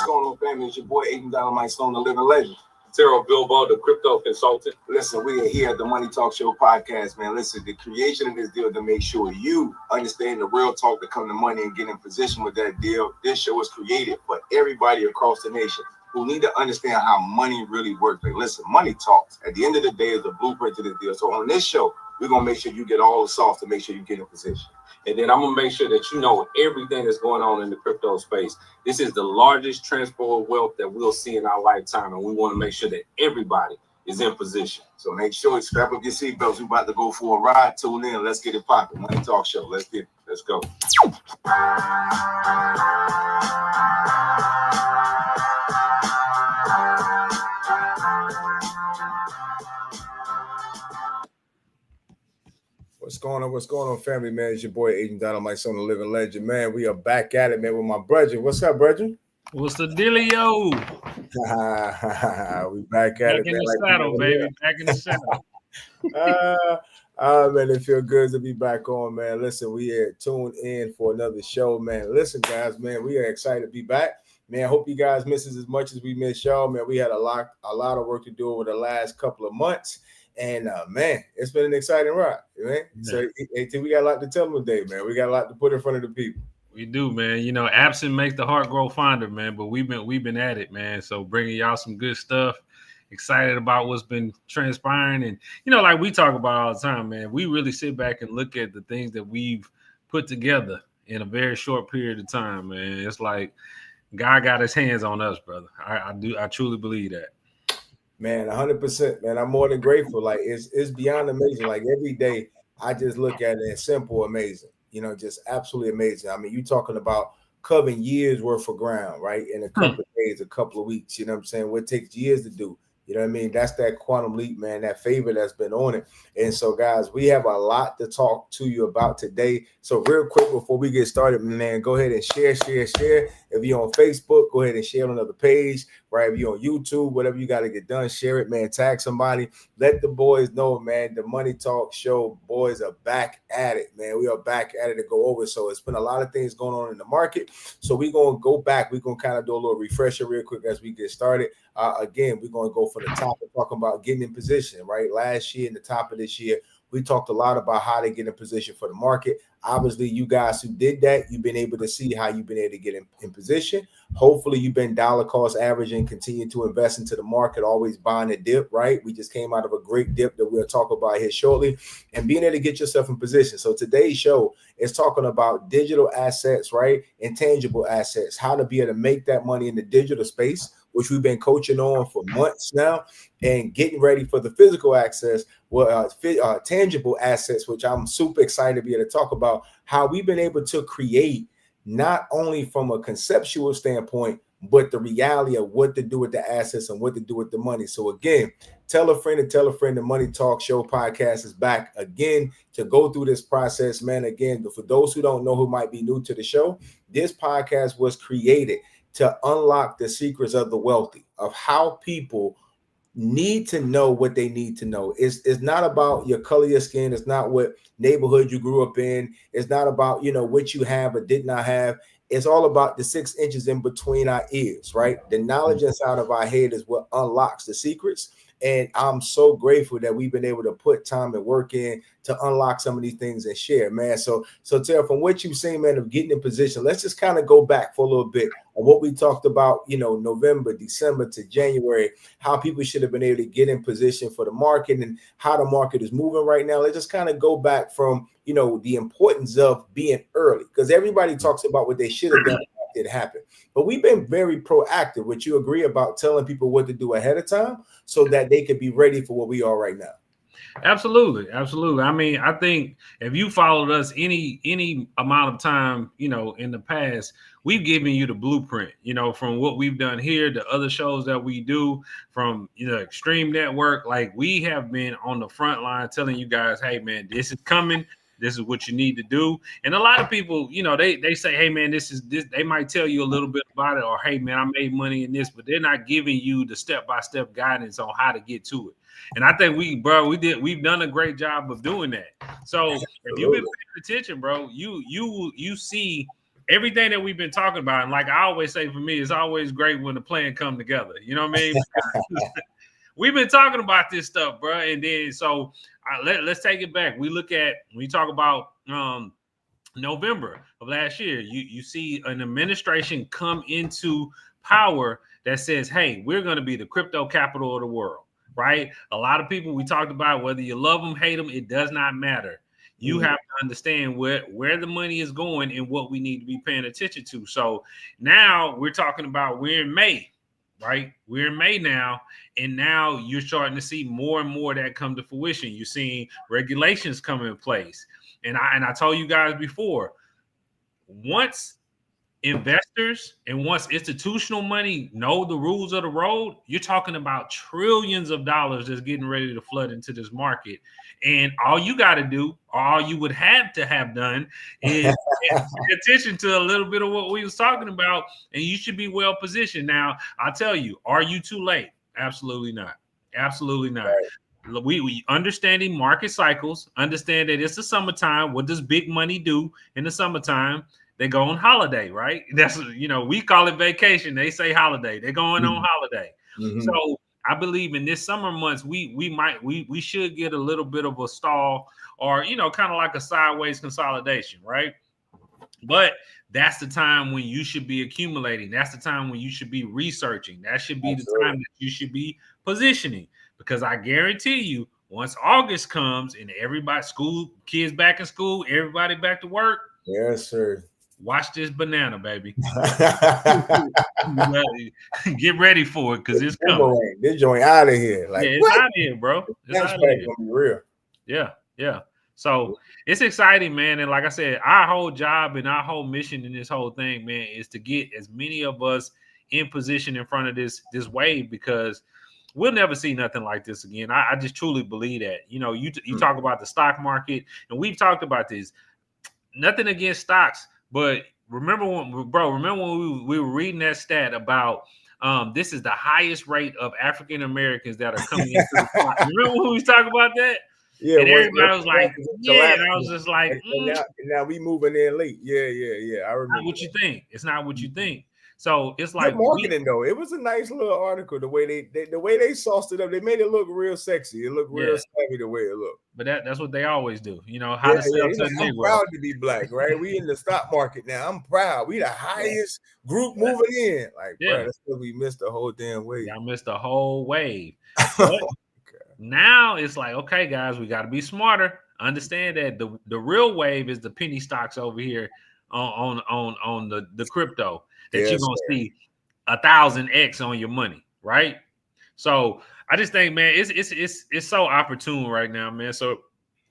going on, family? It's your boy, Aiden Dynamite Stone, the living legend. Zero Bilbo, the crypto consultant. Listen, we are here at the Money Talk Show podcast, man. Listen, the creation of this deal to make sure you understand the real talk that come to money and get in position with that deal. This show is created for everybody across the nation who need to understand how money really works. Like, listen, money talks. At the end of the day, is the blueprint to this deal. So on this show, we're going to make sure you get all the sauce to make sure you get in position. And then I'm going to make sure that you know everything that's going on in the crypto space. This is the largest transfer of wealth that we'll see in our lifetime. And we want to make sure that everybody is in position. So make sure you strap up your seatbelts. We're about to go for a ride. Tune in. Let's get it popping. Money Talk Show. Let's get it. Let's go. What's going on, family, man? It's your boy, Aiden Dynamite, son, the living legend, man. We are back at it, man, with my brother. What's up, brother? What's the dealio? We back at it, in man. The saddle, baby. Back in the saddle. Man, it feels good to be back on, man. Listen, we are tuned in for another show, man. Listen, guys, man, we are excited to be back. Man, I hope you guys miss us as much as we miss y'all, man. We had a lot of work to do over the last couple of months. And man, it's been an exciting ride, man. Yeah. So we got a lot to tell them today, man. We got a lot to put in front of the people. We do, man. You know, absent makes the heart grow fonder, man. But we've been at it, man. So bringing y'all some good stuff. Excited about what's been transpiring, and you know, like we talk about all the time, man. We really sit back and look at the things that we've put together in a very short period of time, man. It's like God got His hands on us, brother. I truly believe that. Man, 100%, man. I'm more than grateful. Like it's beyond amazing. Like every day, I just look at it as simple, amazing. You know, just absolutely amazing. I mean, you talking about covering years worth of ground, right? In a couple of days, a couple of weeks. You know what I'm saying? What takes years to do. You know what I mean? That's that quantum leap, man, that favor that's been on it. And so, guys, we have a lot to talk to you about today. So real quick before we get started, man, go ahead and share. If you're on Facebook, go ahead and share on another page, right? If you're on YouTube, whatever you got to get done, share it, man. Tag somebody. Let the boys know, man, the Money Talk Show boys are back at it, man. We are back at it to go over. So it's been a lot of things going on in the market. So we're going to go back. We're going to kind of do a little refresher real quick as we get started. Again, we're going to go for the top and talking about getting in position, right? Last year and the top of this year, we talked a lot about how to get in position for the market. Obviously, you guys who did that, you've been able to see how you've been able to get in position. Hopefully, you've been dollar cost averaging, continue to invest into the market, always buying a dip, right? We just came out of a great dip that we'll talk about here shortly, and being able to get yourself in position. So today's show is talking about digital assets, right? Intangible assets, how to be able to make that money in the digital space, which we've been coaching on for months now, and getting ready for the physical access, tangible assets, which I'm super excited to be able to talk about how we've been able to create not only from a conceptual standpoint, but the reality of what to do with the assets and what to do with the money. So again, tell a friend, the Money Talk Show podcast is back again to go through this process, man. Again, for those who don't know, who might be new to the show, this podcast was created to unlock the secrets of the wealthy, of how people need to know what they need to know. It's not about your color of your skin. It's not what neighborhood you grew up in. It's not about, you know, what you have or did not have. It's all about the 6 inches in between our ears, right? The knowledge inside of our head is what unlocks the secrets. And I'm so grateful that we've been able to put time and work in to unlock some of these things and share, man. So Tara, from what you've seen, man, of getting in position, let's just kind of go back for a little bit on what we talked about, you know, November, December to January, how people should have been able to get in position for the market and how the market is moving right now. Let's just kind of go back from, you know, the importance of being early, because everybody talks about what they should have done. It happened, but we've been very proactive. Would you agree about telling people what to do ahead of time so that they could be ready for what we are right now? Absolutely. I mean, I think if you followed us any amount of time, you know, in the past, we've given you the blueprint, you know, from what we've done here, the other shows that we do, from, you know, Extreme Network. Like, we have been on the front line telling you guys, hey, man, this is coming. This is what you need to do. And a lot of people, you know, they say, hey, man, this. They might tell you a little bit about it, or, hey, man, I made money in this, but they're not giving you the step-by-step guidance on how to get to it. And I think we've done a great job of doing that. So if you've been paying attention, bro, you see everything that we've been talking about, and like I always say, for me, it's always great when the plan come together. You know what I mean? We've been talking about this stuff, bro. And then so let's take it back. We look at when you talk about November of last year, you see an administration come into power that says, hey, we're going to be the crypto capital of the world, right? A lot of people, we talked about, whether you love them, hate them, it does not matter. You have to understand where the money is going and what we need to be paying attention to. So now we're talking about, we're in May, right? We're in May now, and now you're starting to see more and more that come to fruition. You're seeing regulations come in place. And I told you guys before, once investors and once institutional money know the rules of the road, you're talking about trillions of dollars that's getting ready to flood into this market. And all you got to do, or all you would have to have done, is pay attention to a little bit of what we was talking about, and you should be well positioned. Now, I'll tell you, are you too late? Absolutely not. Absolutely not. Right. We understanding market cycles, understand that it's the summertime. What does big money do in the summertime? They go on holiday, right? That's, we call it vacation. They say holiday. They're going on holiday. So I believe in this summer months, we should get a little bit of a stall, or, kind of like a sideways consolidation, right? But that's the time when you should be accumulating. That's the time when you should be researching. That should be the time that you should be positioning, because I guarantee you, once August comes and everybody, kids back in school, everybody back to work. Yes, sir. Watch this banana, baby. Get ready for it, because it's coming. This joint out of here. Like, it's out of here, bro. It's out of here. Gonna be real. Yeah. So it's exciting, man. And like I said, our whole job and our whole mission in this whole thing, man, is to get as many of us in position in front of this wave, because we'll never see nothing like this again. I just truly believe that. You talk about the stock market, and we've talked about this. Nothing against stocks. But remember when we were reading that stat about this is the highest rate of African Americans that are coming into the stock. Remember when we talked about that? Yeah. And everybody was like, yeah. And I was just like, now we moving in late. Yeah. I remember. Not what you think. It's not what you think. So it's like marketing though. It was a nice little article. The way they sauced it up, they made it look real sexy. It looked real savvy the way it looked. But that's what they always do. How to sell to I'm proud to be black, right? We in the stock market now. I'm proud. We the highest group moving in. Like, bro, that's because we missed the whole damn wave. I missed the whole wave. But now it's like, okay, guys, we got to be smarter. Understand that the real wave is the penny stocks over here on the crypto. That you're gonna see 1,000x on your money, right? So I just think, man, it's so opportune right now, man. So,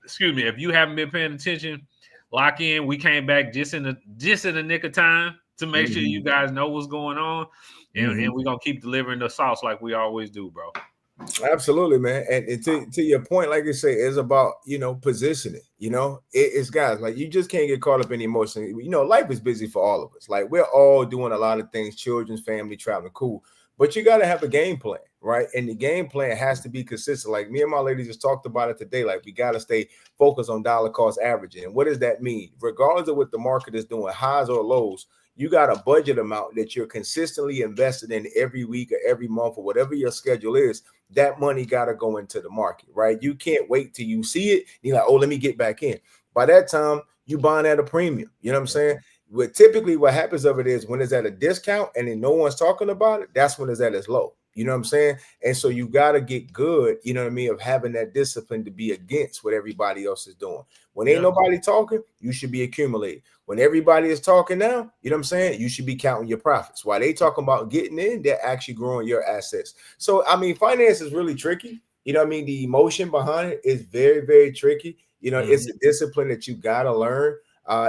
excuse me, if you haven't been paying attention, lock in. We came back just in the nick of time to make sure you guys know what's going on, and we're gonna keep delivering the sauce like we always do, bro. Absolutely, man. And to your point, like I say, it's about, positioning. It's guys, like, you just can't get caught up in emotion. Life is busy for all of us. Like, we're all doing a lot of things, children, family, traveling, cool. But you got to have a game plan, right? And the game plan has to be consistent. Like, me and my lady just talked about it today. Like, we got to stay focused on dollar cost averaging. And what does that mean? Regardless of what the market is doing, highs or lows, you got a budget amount that you're consistently invested in every week or every month or whatever your schedule is. That money got to go into the market, right? You can't wait till you see it. You're like, oh, let me get back in. By that time, you buying at a premium. You know what I'm saying? But typically what happens of it is when it's at a discount and then no one's talking about it, that's when it's at its low. You know what I'm saying? And so you got to get good, you know what I mean, of having that discipline to be against what everybody else is doing. When ain't nobody talking, you should be accumulating. When everybody is talking now, you know what I'm saying, you should be counting your profits. While they talking about getting in, they're actually growing your assets. So, I mean, finance is really tricky. You know what I mean? The emotion behind it is very, very tricky. It's a discipline that you got to learn.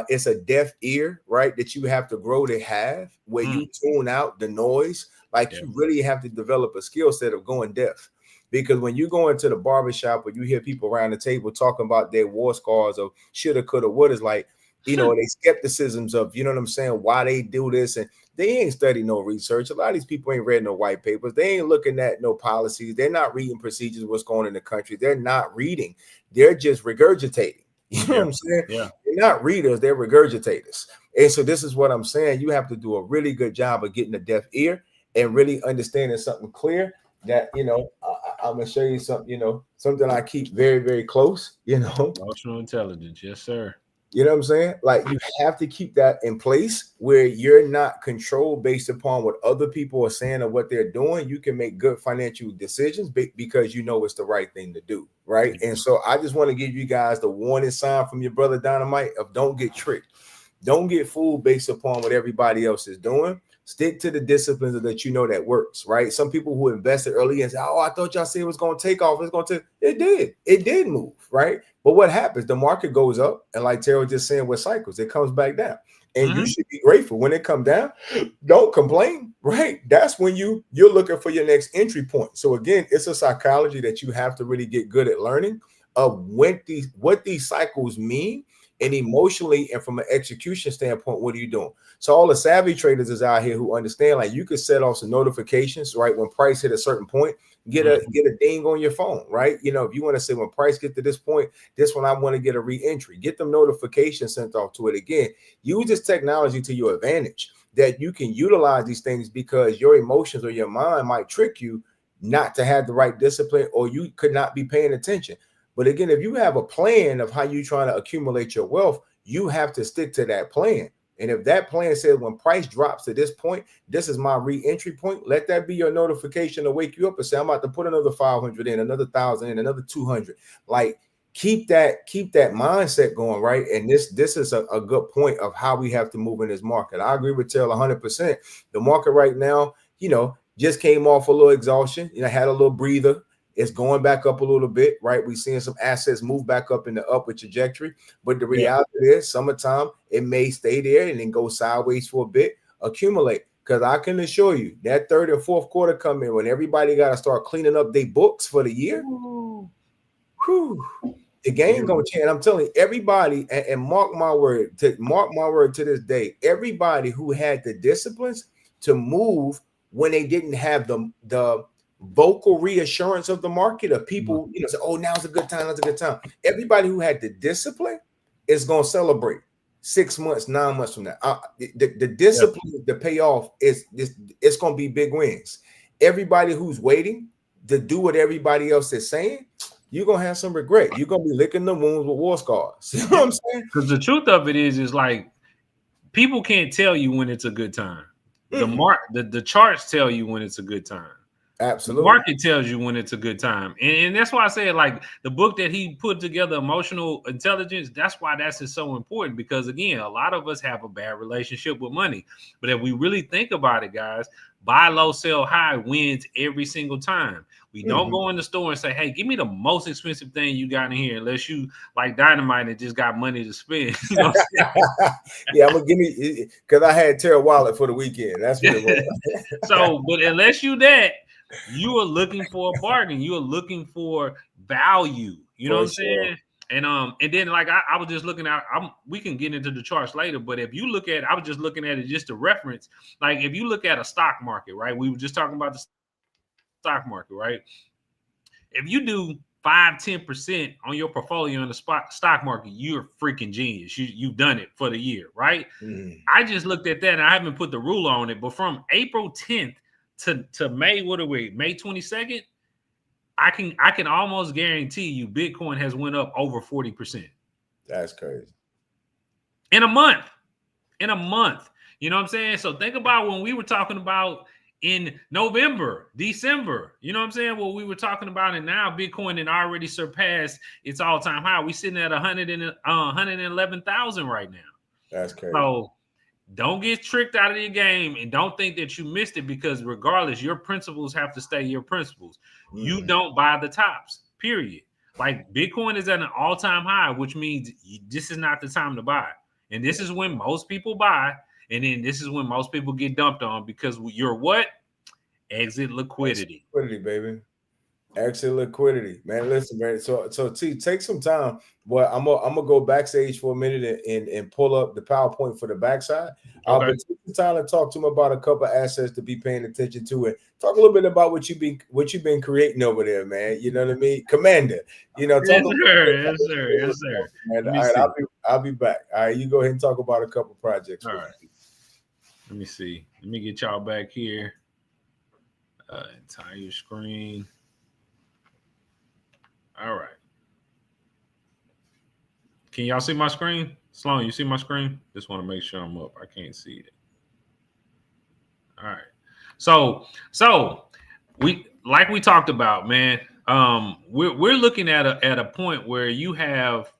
It's a deaf ear, right, that you have to grow to have, where you tune out the noise. Like, you really have to develop a skill set of going deaf. Because when you go into the barbershop or you hear people around the table talking about their war scars of shoulda, coulda, woulda, like, they skepticisms of, you know what I'm saying, why they do this. And they ain't studied no research. A lot of these people ain't read no white papers. They ain't looking at no policies. They're not reading procedures, what's going on in the country. They're not reading. They're just regurgitating. You know what I'm saying? Yeah. They're not readers. They're regurgitators. And so this is what I'm saying. You have to do a really good job of getting a deaf ear and really understanding something clear that, I'm going to show you something, something I keep very, very close, Emotional intelligence, yes, sir. You know what I'm saying? Like you have to keep that in place where you're not controlled based upon what other people are saying or what they're doing. You can make good financial decisions because you know it's the right thing to do, right? And so I just want to give you guys the warning sign from your brother Dynamite of don't get tricked. Don't get fooled based upon what everybody else is doing. Stick to the disciplines that you know that works, right? Some people who invested early and say, "Oh, I thought y'all said it was going to take off. It's going to." It did move, right? But what happens? The market goes up, and like Terry was just saying, with cycles, it comes back down, and you should be grateful when it comes down. Don't complain, right? That's when you're looking for your next entry point. So again, it's a psychology that you have to really get good at learning of what these cycles mean. And emotionally and from an execution standpoint, what are you doing? So all the savvy traders is out here who understand, like you could set off some notifications, right? When price hit a certain point, get a ding on your phone, right? If you want to say when price get to this point, this one I want to get a re-entry, get them notifications sent off to it. Again, use this technology to your advantage that you can utilize these things because your emotions or your mind might trick you not to have the right discipline, or you could not be paying attention. But again, if you have a plan of how you're trying to accumulate your wealth, you have to stick to that plan. And if that plan says when price drops to this point, this is my re-entry point, let that be your notification to wake you up and say, I'm about to put another 500 in, another 1,000 in, another 200. Like keep that mindset going, right? And this is a good point of how we have to move in this market. I agree with Taylor 100%. The market right now, just came off a little exhaustion, had a little breather. It's going back up a little bit, right? We're seeing some assets move back up in the upward trajectory. But the reality is summertime, it may stay there and then go sideways for a bit, accumulate. Because I can assure you that third and fourth quarter come in when everybody got to start cleaning up their books for the year. Whew, the game gonna change. I'm telling you, everybody, and mark my word to this day, everybody who had the disciplines to move when they didn't have the vocal reassurance of the market of people, say, oh, now's a good time, that's a good time. Everybody who had the discipline is going to celebrate 6 months, 9 months from now. The discipline, the payoff it's going to be big wins. Everybody who's waiting to do what everybody else is saying, you're going to have some regret. You're going to be licking the wounds with war scars. You know what I'm saying? Because the truth of it is like people can't tell you when it's a good time. The charts tell you when it's a good time. Absolutely. The market tells you when it's a good time. And that's why I say, like, the book that he put together, Emotional Intelligence, that's why that's so important. Because, again, a lot of us have a bad relationship with money. But if we really think about it, guys, buy low, sell high wins every single time. We don't go in the store and say, hey, give me the most expensive thing you got in here, unless you like Dynamite and just got money to spend. You know what I'm yeah, I'm going to give me, because I had Terra Wallet for the weekend. That's what it was. So, but unless you that, you are looking for a bargain. You are looking for value. You know what I'm saying? And then like I was just looking at, we can get into the charts later, but if you look at, I was just looking at it just to reference. Like if you look at a stock market, right? We were just talking about the stock market, right? If you do 5-10% on your portfolio in the stock market, you're a freaking genius. You've done it for the year, right? I just looked at that and I haven't put the ruler on it, but from April 10th to May, what are we? May 22nd? I can almost guarantee you Bitcoin has went up over 40%. That's crazy. In a month. In a month. You know what I'm saying? So think about when we were talking about in November, December, you know what I'm saying? What we were talking about, and now Bitcoin had already surpassed its all-time high. We're sitting at 111,000 right now. That's crazy. So don't get tricked out of your game and don't think that you missed it, because regardless, your principles have to stay your principles. You don't buy the tops, period. Like Bitcoin is at an all-time high, which means this is not the time to buy. And this is when most people buy. And then this is when most people get dumped on, because you're what? Exit liquidity. Liquidity, baby. Exit liquidity, man. Listen, man. So T, take some time. Well, I'm gonna go backstage for a minute and pull up the PowerPoint for the backside. Okay. But take some time to talk to him about a couple of assets to be paying attention to, and talk a little bit about what you've been creating over there, man. You know what I mean, Commander. Talk Yes, a little bit sir. about Yes, what sir. you're Yes, doing, sir. man. Let All me right, see. I'll be back. All right, you go ahead and talk about a couple projects All for right. me. Let me see. Let me get y'all back here. Entire screen. All right. Can y'all see my screen? Sloan, you see my screen? Just want to make sure I'm up. I can't see it. All right. So we like we talked about, man. We're looking at a point where you have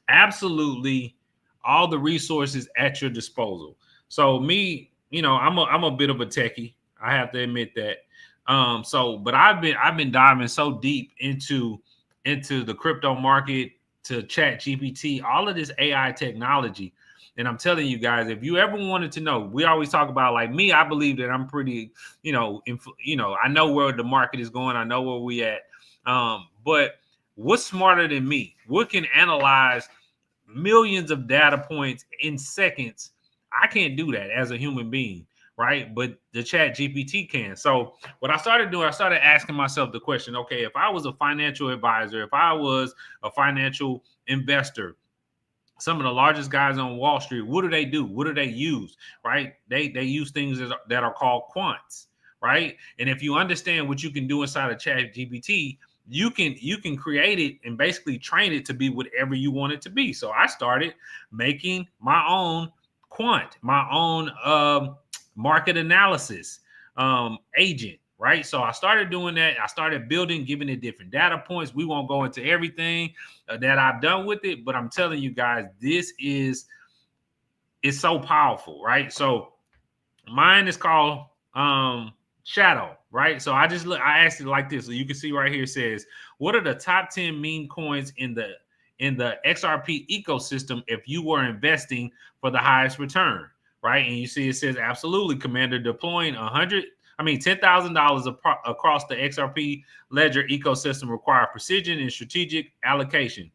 absolutely all the resources at your disposal. So me, I'm a bit of a techie. I have to admit that. But I've been diving so deep into the crypto market, to Chat GPT, all of this AI technology. And I'm telling you guys, if you ever wanted to know, we always talk about, like me, I believe that I'm pretty, I know where the market is going. I know where we at. But what's smarter than me? What can analyze millions of data points in seconds? I can't do that as a human being, right? But the Chat GPT can. So what I started doing, I started asking myself the question, okay, if I was a financial advisor, if I was a financial investor, some of the largest guys on Wall Street, what do they do? What do they use? Right? They use things that are called quants, right? And if you understand what you can do inside of Chat GPT, you can create it and basically train it to be whatever you want it to be. So I started making my own quant, my own market analysis agent, right? So I started doing that. I started building, giving it different data points. We won't go into everything that I've done with it, but I'm telling you guys, this is so powerful, right? So mine is called Shadow, right? So I asked it like this. So you can see right here, it says, what are the top 10 meme coins in the XRP ecosystem if you were investing for the highest return, right? And you see it says, absolutely, Commander, deploying $10,000 across the XRP ledger ecosystem require precision and strategic allocation.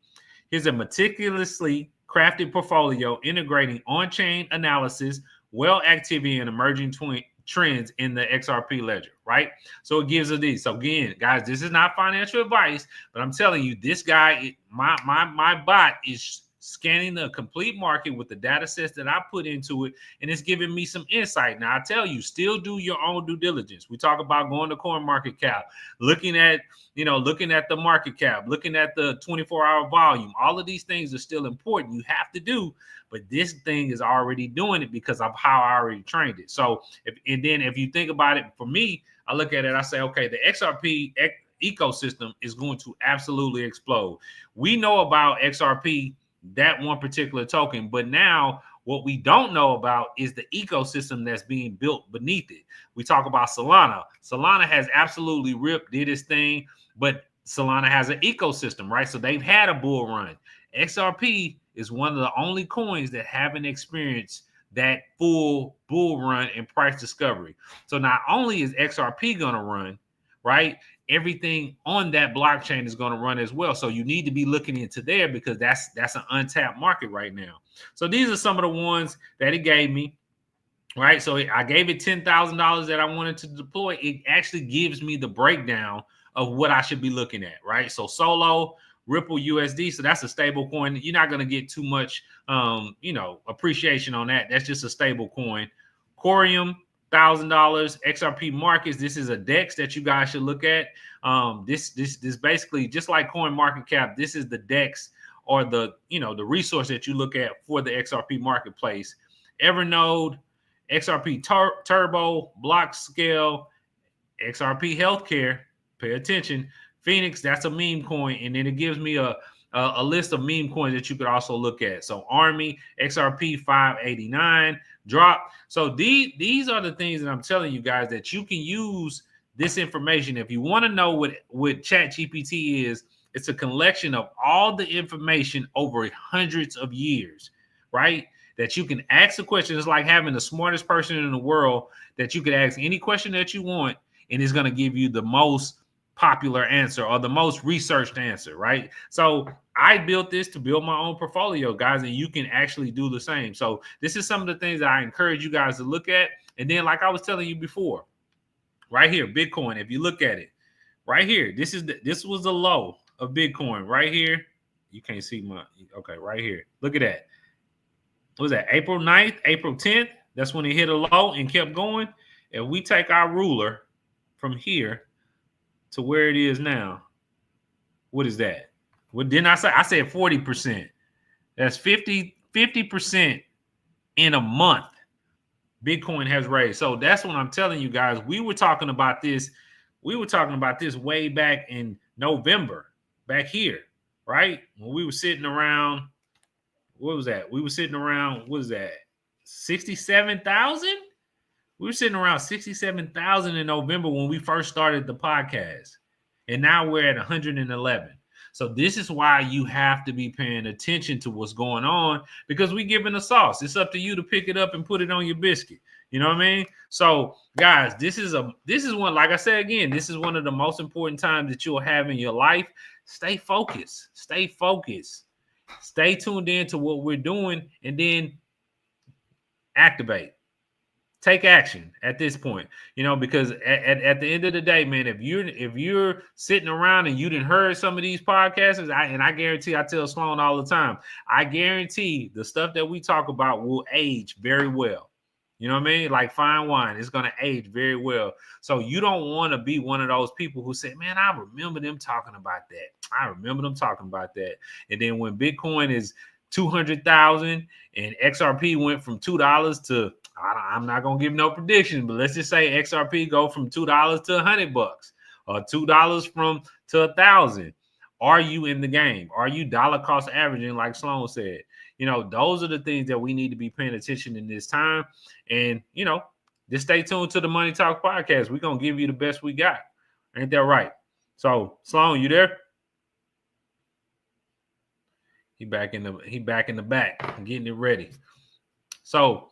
Here's a meticulously crafted portfolio integrating on-chain analysis, well activity, and emerging trends in the XRP ledger, right? So it gives us these. So again, guys, this is not financial advice, but I'm telling you, this guy, my bot is scanning the complete market with the data sets that I put into it, and it's giving me some insight. Now I tell you, still do your own due diligence. We talk about going to Coin Market Cap, looking at the market cap, looking at the 24-hour volume. All of these things are still important. You have to do, but this thing is already doing it because of how I already trained it. So if you think about it, for me, I look at it, I say, okay, the XRP ecosystem is going to absolutely explode. We know about XRP, that one particular token, but now what we don't know about is the ecosystem that's being built beneath it. We talk about Solana. Solana has absolutely did its thing, but Solana has an ecosystem, right? So they've had a bull run. XRP is one of the only coins that haven't experienced that full bull run and price discovery. So not only is XRP going to run, right, everything on that blockchain is going to run as well. So you need to be looking into there because that's an untapped market right now. So these are some of the ones that it gave me. Right. So I gave it $10,000 that I wanted to deploy. It actually gives me the breakdown of what I should be looking at. Right. So Solo, Ripple USD. So that's a stable coin. You're not going to get too much, appreciation on that. That's just a stable coin. Corium, $1,000. XRP markets. This is a DEX that you guys should look at. This basically, just like Coin Market Cap, this is the DEX or the resource that you look at for the XRP marketplace. Evernode, XRP Turbo, Block Scale, XRP Healthcare. Pay attention. Phoenix, that's a meme coin, and then it gives me a list of meme coins that you could also look at. So Army, XRP 589, Drop. So these are the things that I'm telling you guys that you can use this information. If you want to know what Chat GPT is, it's a collection of all the information over hundreds of years, right? That you can ask a question. It's like having the smartest person in the world that you could ask any question that you want, and it's going to give you the most popular answer or the most researched answer, right? So I built this to build my own portfolio, guys, and you can actually do the same. So this is some of the things that I encourage you guys to look at. And then, like I was telling you before, right here, Bitcoin, if you look at it, right here, this was the low of Bitcoin right here. You can't see my, okay, right here. Look at that. What was that? April 9th, April 10th? That's when it hit a low and kept going. If we take our ruler from here to where it is now, what is that? What didn't I say? I said 40%. That's 50% in a month Bitcoin has raised. So that's what I'm telling you guys. We were talking about this way back in November, back here, right? When we were sitting around, what was that? We were sitting around, what was that? 67,000? We were sitting around 67,000 in November when we first started the podcast. And now we're at 111. So this is why you have to be paying attention to what's going on, because we giving the sauce. It's up to you to pick it up and put it on your biscuit. You know what I mean? So guys, this is one, like I said again, this is one of the most important times that you'll have in your life. Stay focused. Stay focused. Stay tuned in to what we're doing, and then activate. Take action at this point, you know, because at the end of the day, man, if you're sitting around and you didn't heard some of these podcasts, I guarantee, I tell Sloan all the time, I guarantee the stuff that we talk about will age very well. You know what I mean? Like fine wine, it's going to age very well. So you don't want to be one of those people who say, man, I remember them talking about that. I remember them talking about that. And then when Bitcoin is 200,000 and XRP went from $2 to, I'm not going to give no prediction, but let's just say XRP go from $2 to $100 or $2 to 1,000. Are you in the game? Are you dollar cost averaging like Sloan said? You know, those are the things that we need to be paying attention in this time. And, you know, just stay tuned to the Money Talk podcast. We're going to give you the best we got. Ain't that right? So, Sloan, you there? He back in the back, getting it ready. So,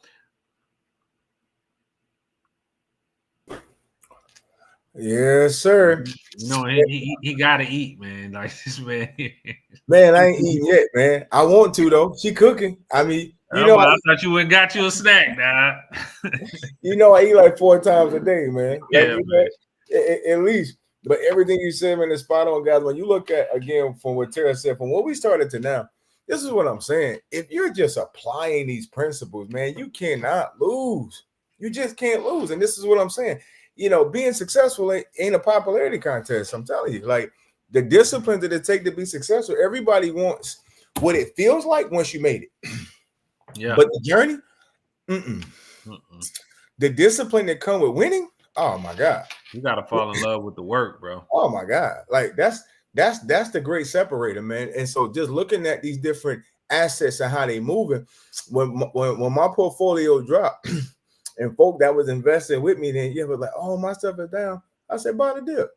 yes, sir. You know, he gotta eat, man. Like this man. Man, I ain't eating yet, man. I want to though. She cooking. I mean, you know, I thought you went and got you a snack, nah. You know, I eat like 4 times a day, man. Like, Yeah, man. At least. But everything you said, man, is spot on, guys. When you look at, again, from what Tara said, from what we started to now, this is what I'm saying. If you're just applying these principles, man, you cannot lose. You just can't lose. And this is what I'm saying. You know, being successful ain't a popularity contest. I'm telling you, like the discipline that it takes to be successful, everybody wants what it feels like once you made it. Yeah. But the journey, the discipline that come with winning, oh my God. You gotta fall in love with the work, bro. Oh my God. Like that's the great separator, man. And so just looking at these different assets and how they moving, when my portfolio dropped and folk that was investing with me, then you were like, oh, my stuff is down. I said, buy the dip.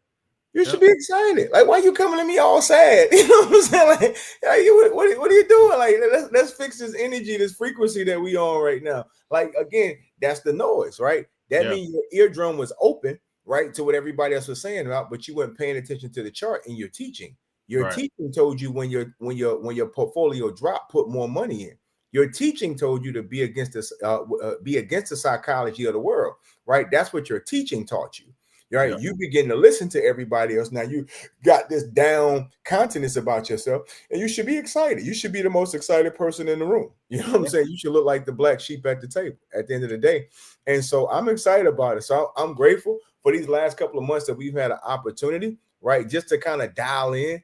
You should be excited. Like, why are you coming to me all sad? You know what I'm saying? Like, what are you doing? Like, let's fix this energy, this frequency that we on right now. Like, again, that's the noise, right? That means your eardrum was open, right, to what everybody else was saying about, but you weren't paying attention to the chart in your teaching. Your teaching told you when your portfolio dropped, put more money in. Your teaching told you to be against the psychology of the world, right? That's what your teaching taught you. Right, you begin to listen to everybody else. Now you got this down countenance about yourself, and you should be excited. You should be the most excited person in the room. You know what I'm saying? You should look like the black sheep at the table at the end of the day. And so I'm excited about it. So I'm grateful for these last couple of months that we've had an opportunity, right, just to kind of dial in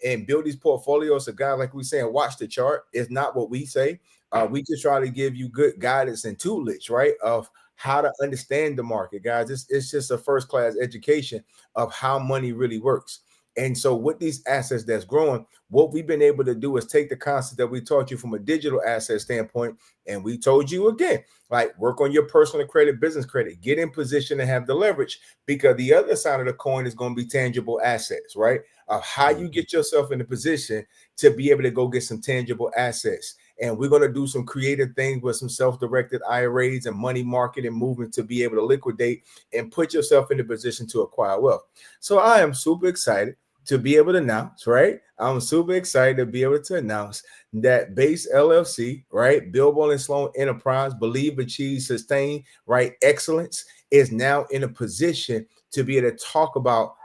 and build these portfolios. So guys, like we saying, watch the chart. It's not what we say. We just try to give you good guidance and toolage, right, of how to understand the market, guys. It's just a first-class education of how money really works. And so with these assets that's growing, what we've been able to do is take the concept that we taught you from a digital asset standpoint, and we told you again, like, work on your personal credit, business credit, get in position to have the leverage, because the other side of the coin is going to be tangible assets, right? Of how you get yourself in a position to be able to go get some tangible assets. And we're going to do some creative things with some self-directed IRAs and money market and movement to be able to liquidate and put yourself in a position to acquire wealth. So I am super excited to be able to announce, right? I'm super excited to be able to announce that Base LLC, right? Billboard and Sloan Enterprise, Believe, Achieve, Sustain, right? Excellence is now in a position to be able to talk about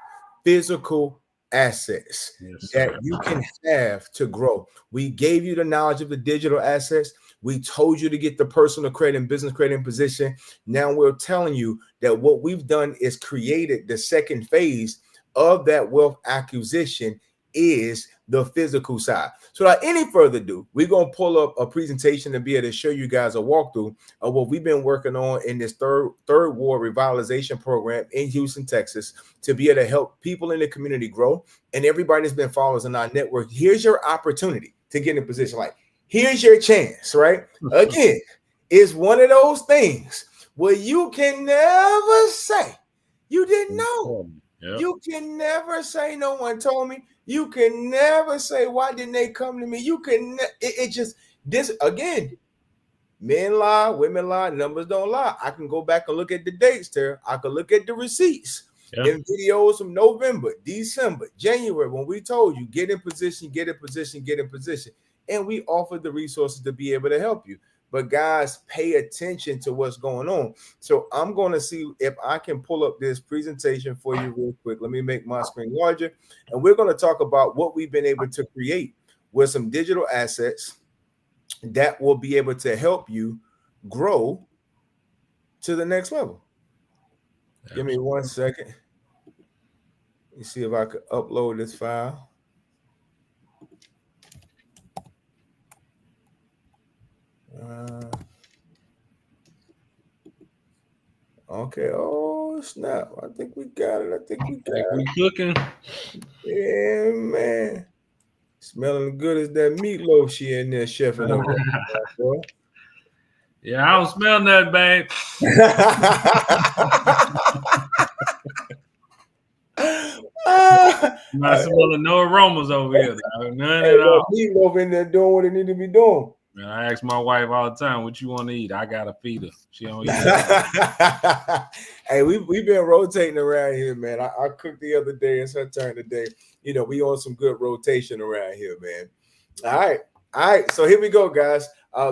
physical assets that you can have to grow. We gave you the knowledge of the digital assets. We told you to get the personal credit and business credit in position. Now we're telling you that what we've done is created the second phase of that wealth acquisition is the physical side. So without any further ado, we're going to pull up a presentation to be able to show you guys a walkthrough of what we've been working on in this third ward revitalization program in Houston, Texas, to be able to help people in the community grow. And everybody that's been followers in our network, here's your opportunity to get in a position. Like, here's your chance, right? Again, it's one of those things where you can never say you didn't know. Yep. You can never say no one told me. You can never say why didn't they come to me. You can it just this again. Men lie, women lie, numbers don't lie. I can go back and look at the dates there. I can look at the receipts in videos from November, December, January when we told you get in position, get in position, get in position, and we offered the resources to be able to help you. But guys, pay attention to what's going on. So I'm going to see if I can pull up this presentation for you real quick. Let me make my screen larger. And we're going to talk about what we've been able to create with some digital assets that will be able to help you grow to the next level. Give me 1 second. Let me see if I could upload this file. Okay. Oh, snap. I think we got it. I think we got it. Cooking. Yeah, man. Smelling good as that meatloaf she in there chefing over. Yeah, I don't smell nothing, babe. I'm not smelling no aromas over here. None at all. Meatloaf in there doing what it need to be doing. Man, I ask my wife all the time, what you want to eat? I got to feed her. She don't eat. Hey, we've been rotating around here, man. I cooked the other day. It's her turn today. You know, we on some good rotation around here, man. All right. So here we go, guys.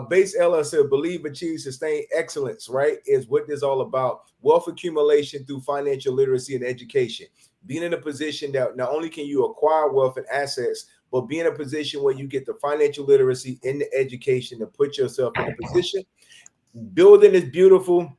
Base LLC, Believe, Achieve, Sustain, Excellence, right, is what this is all about. Wealth accumulation through financial literacy and education. Being in a position that not only can you acquire wealth and assets, but be in a position where you get the financial literacy and the education to put yourself in a position. Building is beautiful.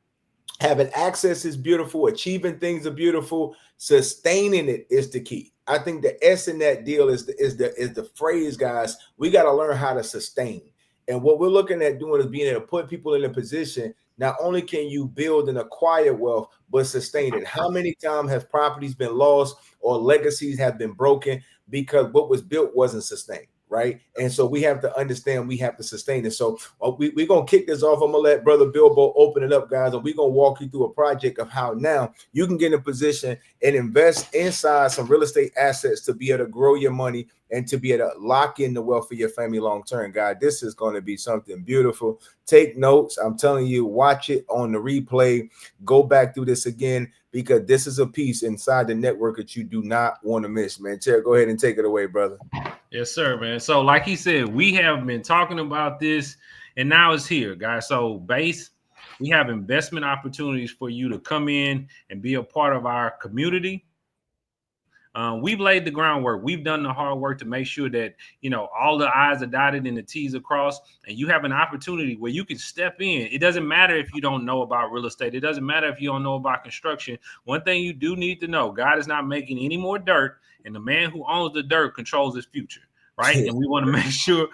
Having access is beautiful. Achieving things are beautiful. Sustaining it is the key. I think the S in that deal is the phrase, guys. We got to learn how to sustain. And what we're looking at doing is being able to put people in a position. Not only can you build and acquire wealth, but sustain it. How many times have properties been lost or legacies have been broken because what was built wasn't sustained, right? And so we have to understand we have to sustain it. So we're going to kick this off. I'm going to let Brother Bilbo open it up, guys, and we're going to walk you through a project of how now you can get in a position and invest inside some real estate assets to be able to grow your money and to be able to lock in the wealth for your family long term, guys. This is going to be something beautiful. Take notes. I'm telling you, watch it on the replay. Go back through this again because this is a piece inside the network that you do not want to miss, man. Chair, go ahead and take it away, brother. Yes, sir, man. So like he said, we have been talking about this and now it's here, guys. So Base, we have investment opportunities for you to come in and be a part of our community. We've laid the groundwork. We've done the hard work to make sure that, you know, all the I's are dotted and the T's are crossed, and you have an opportunity where you can step in. It doesn't matter if you don't know about real estate. It doesn't matter if you don't know about construction. One thing you do need to know, God is not making any more dirt, and the man who owns the dirt controls his future, right? And we want to make sure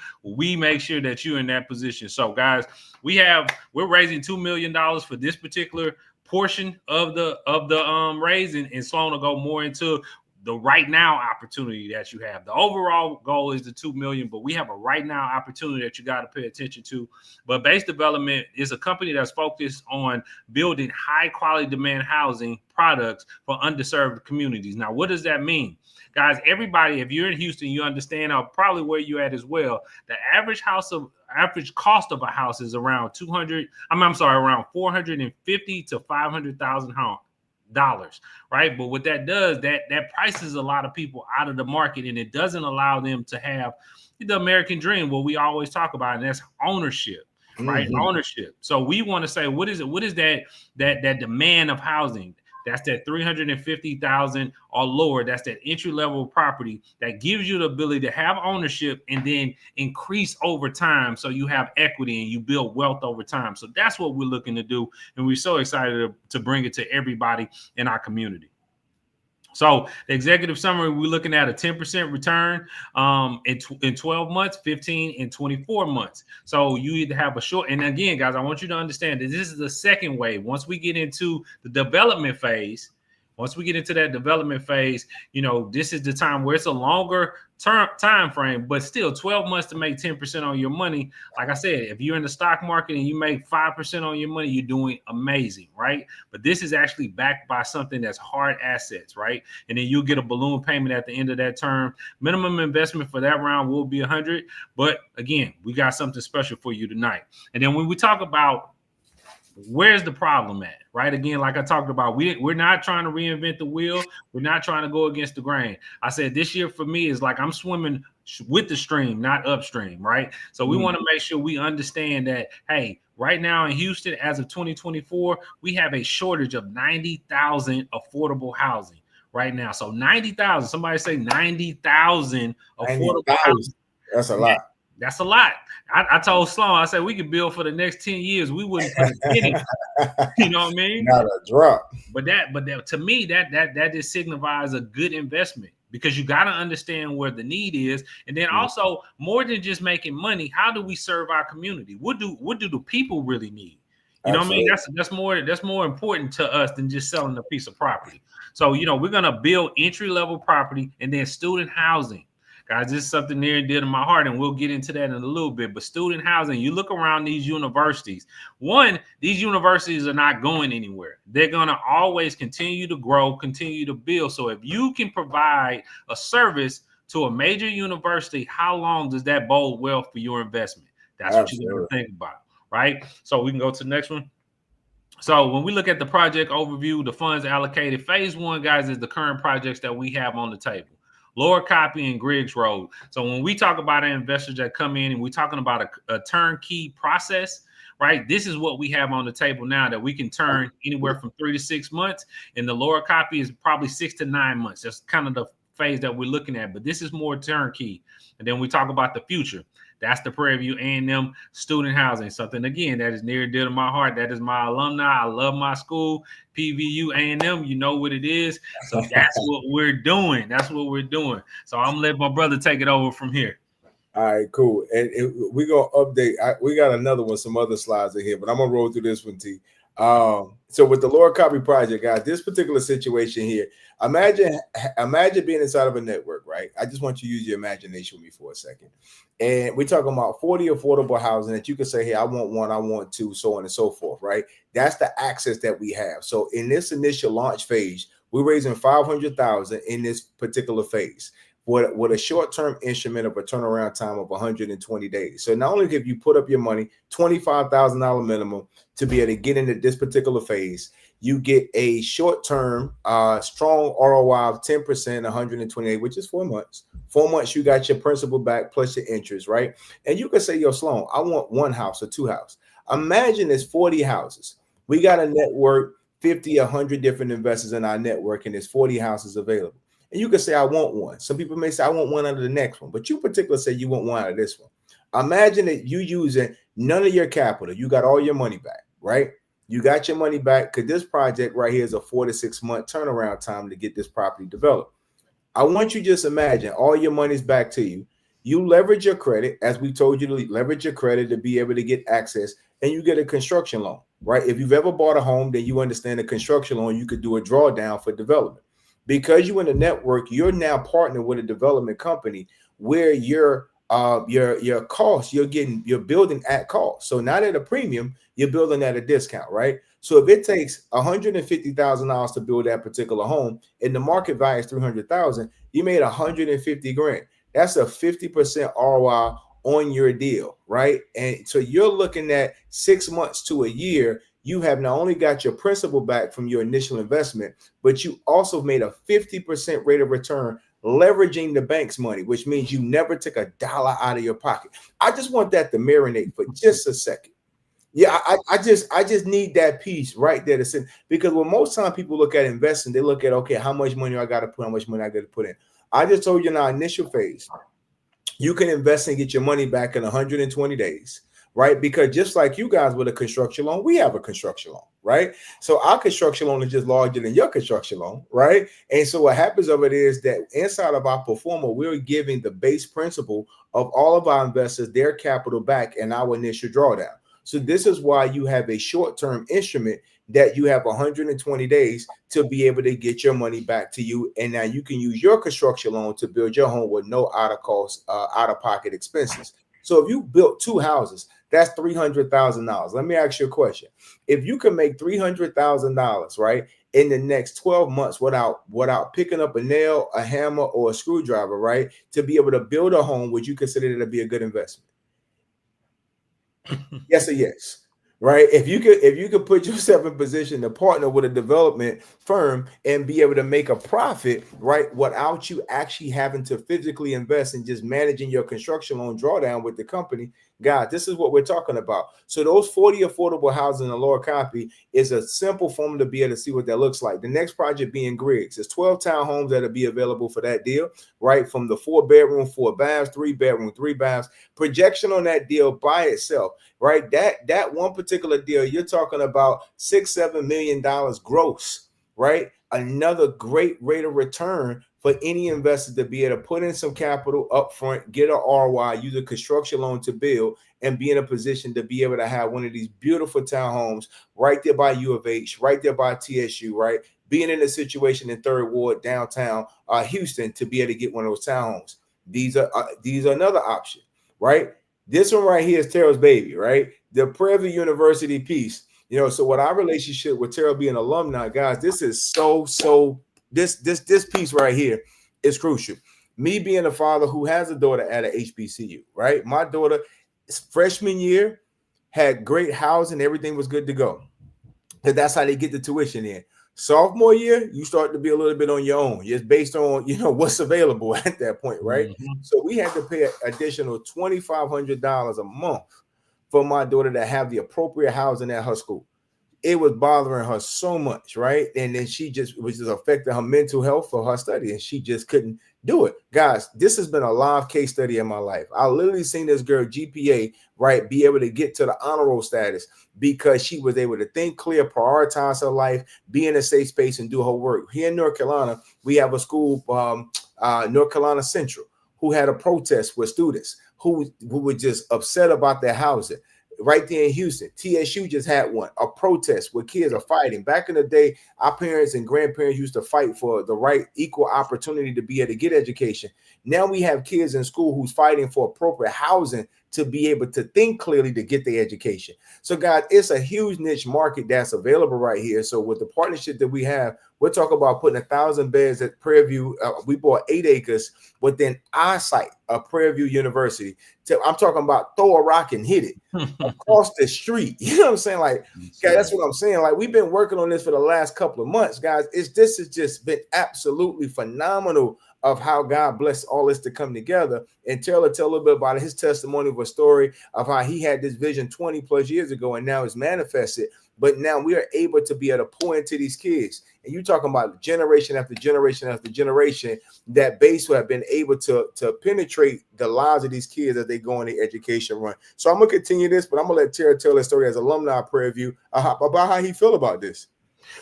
that you're in that position. So, guys, we're raising $2 million for this particular portion of the raise, and Sloan will go more into the right now opportunity that you have. The overall goal is the 2 million, but we have a right now opportunity that you got to pay attention to. But Base Development is a company that's focused on building high quality demand housing products for underserved communities. Now, what does that mean? Guys, everybody, if you're in Houston, you understand probably where you're at as well. The average average cost of a house is around 200. I'm sorry, around 450 to $500,000, right? But what that does, that prices a lot of people out of the market, and it doesn't allow them to have the American dream, what we always talk about, and that's ownership. Right, ownership. So we want to say, what is it? What is that demand of housing? That's that 350,000 or lower. That's that entry level property that gives you the ability to have ownership and then increase over time. So you have equity and you build wealth over time. So that's what we're looking to do. And we're so excited to bring it to everybody in our community. So the executive summary, we're looking at a 10% return in 12 months, 15 and 24 months. So you either have a short, and again, guys, I want you to understand that this is the second wave. Once we get into the development phase, this is the time where it's a longer time frame, but still 12 months to make 10% on your money. Like I said, if you're in the stock market and you make 5% on your money, you're doing amazing, right? But this is actually backed by something that's hard assets, right? And then you'll get a balloon payment at the end of that term. Minimum investment for that round will be 100. But again, we got something special for you tonight. And then when we talk about where's the problem at, right? Again, like I talked about, we're not trying to reinvent the wheel. We're not trying to go against the grain. I said this year for me is like I'm swimming with the stream, not upstream, right? So we want to make sure we understand that, hey, right now in Houston, as of 2024, we have a shortage of 90,000 affordable housing right now. So 90,000, somebody say 90,000 affordable housing. That's a lot. That's a lot. I told Sloan, I said we could build for the next 10 years. We wouldn't put a penny. You know what I mean? Not a drop. But to me, that just signifies a good investment, because you got to understand where the need is, and then also more than just making money, how do we serve our community? What do the people really need? You know what I mean? That's more important to us than just selling a piece of property. So we're gonna build entry level property and then student housing. Guys, this is something near and dear to my heart, and we'll get into that in a little bit. But student housing, you look around these universities. One, these universities are not going anywhere. They're going to always continue to grow, continue to build. So if you can provide a service to a major university, how long does that bode well for your investment? That's what you got to think about, right? So we can go to the next one. So when we look at the project overview, the funds allocated, phase one, guys, is the current projects that we have on the table. Lower Copy and Griggs Road. So when we talk about our investors that come in and we're talking about a turnkey process, right? This is what we have on the table now that we can turn anywhere from 3 to 6 months. And the Lower Copy is probably 6 to 9 months. That's kind of the phase that we're looking at. But this is more turnkey. And then we talk about the future. That's the Prairie View A&M student housing. Something, again, that is near and dear to my heart. That is my alumni. I love my school. PVU A&M, you know what it is. So that's what we're doing. So I'm going to let my brother take it over from here. All right, cool. And we're going to update. We got another one, some other slides in here, but I'm going to roll through this one, T. So with the Lower Copy project, guys, this particular situation here, imagine being inside of a network, right? I just want you to use your imagination with me for a second. And we're talking about 40 affordable housing that you can say, hey, I want one, I want two, so on and so forth, right? That's the access that we have. So in this initial launch phase, we're raising $500,000 in this particular phase. With a short-term instrument of a turnaround time of 120 days. So not only if you put up your money, $25,000 minimum to be able to get into this particular phase, you get a short-term strong ROI of 10%, 128, which is 4 months. 4 months, you got your principal back plus your interest, right? And you can say, yo, Sloan, I want one house or two houses. Imagine there's 40 houses. We got a network, 50, 100 different investors in our network, and there's 40 houses available. And you can say, I want one. Some people may say, I want one out of the next one. But you particularly say you want one out of this one. Imagine that you using none of your capital. You got all your money back, right? You got your money back because this project right here is a 4 to 6 month turnaround time to get this property developed. I want you to just imagine all your money's back to you. You leverage your credit, as we told you to leverage your credit to be able to get access, and you get a construction loan, right? If you've ever bought a home, then you understand a construction loan, you could do a drawdown for development. Because you're in the network, you're now partnered with a development company where your cost, you're building at cost. So not at a premium, you're building at a discount, right? So if it takes $150,000 to build that particular home and the market value is $300,000, you made $150,000. That's a 50% ROI on your deal, right? And so you're looking at 6 months to a year. You have not only got your principal back from your initial investment, but you also made a 50% rate of return leveraging the bank's money, which means you never took a dollar out of your pocket. I just want that to marinate for just a second. Yeah, I just need that piece right there to sit, because when most time people look at investing, they look at, okay, how much money I got to put, how much money I got to put in. I just told you in our initial phase, you can invest and get your money back in 120 days, right? Because just like you guys with a construction loan, we have a construction loan, right? So our construction loan is just larger than your construction loan, right? And so what happens of it is that inside of our performer, we're giving the base principal of all of our investors their capital back in our initial drawdown. So this is why you have a short-term instrument that you have 120 days to be able to get your money back to you. And now you can use your construction loan to build your home with no out-of-pocket expenses. So if you built 2 houses, that's $300,000. Let me ask you a question. If you can make $300,000, right, in the next 12 months without picking up a nail, a hammer, or a screwdriver, right, to be able to build a home, would you consider it to be a good investment? Yes or yes, right? If you could put yourself in position to partner with a development firm and be able to make a profit, right, without you actually having to physically invest and just managing your construction loan drawdown with the company, guys, this is what we're talking about. So those 40 affordable houses in the lower copy is a simple form to be able to see what that looks like. The next project being Griggs. There's 12 townhomes that'll be available for that deal, right? From the 4-bedroom, 4 baths, 3-bedroom, 3 baths. Projection on that deal by itself, right? That one particular deal, you're talking about $6-7 million gross, right? Another great rate of return for any investor to be able to put in some capital up front, get an ROI, use a construction loan to build, and be in a position to be able to have one of these beautiful townhomes right there by U of H, right there by TSU, right? Being in a situation in Third Ward, downtown Houston, to be able to get one of those townhomes. These are another option, right? This one right here is Terrell's baby, right? The Prairie University piece. So what our relationship with Terrell being alumni, guys, this is so this piece right here is crucial. Me being a father who has a daughter at a HBCU, right? My daughter, freshman year, had great housing, everything was good to go. And that's how they get the tuition in. Sophomore year, you start to be a little bit on your own. It's based on what's available at that point, right? Mm-hmm. So we had to pay an additional $2,500 a month for my daughter to have the appropriate housing at her school. It was bothering her so much, right? And then she just was just affecting her mental health for her study, and she just couldn't do it. Guys, this has been a live case study in my life. I literally seen this girl GPA, right, be able to get to the honor roll status because she was able to think clear, prioritize her life, be in a safe space, and do her work. Here in North Carolina, we have a school, North Carolina Central, who had a protest with students who were just upset about their housing. Right there in Houston, TSU just had one, a protest where kids are fighting. Back in the day, our parents and grandparents used to fight for the right equal opportunity to be able to get education. Now we have kids in school who's fighting for appropriate housing to be able to think clearly to get their education. So, guys, it's a huge niche market that's available right here. So with the partnership that we have, we're talking about putting 1,000 beds at Prairie View. We bought 8 acres within our site of Prairie View University. I'm talking about throw a rock and hit it across the street. You know what I'm saying? Like, guys, that's what I'm saying. Like, we've been working on this for the last couple of months, guys. This has just been absolutely phenomenal of how God blessed all this to come together. And Taylor tell a little bit about his testimony of a story of how he had this vision 20 plus years ago and now it's manifested. But now we are able to be able to pour into these kids. And you're talking about generation after generation after generation, that base who have been able to penetrate the lives of these kids as they go on the education run. So I'm going to continue this, but I'm going to let Tara tell his story as alumni of Prairie View about how he feel about this.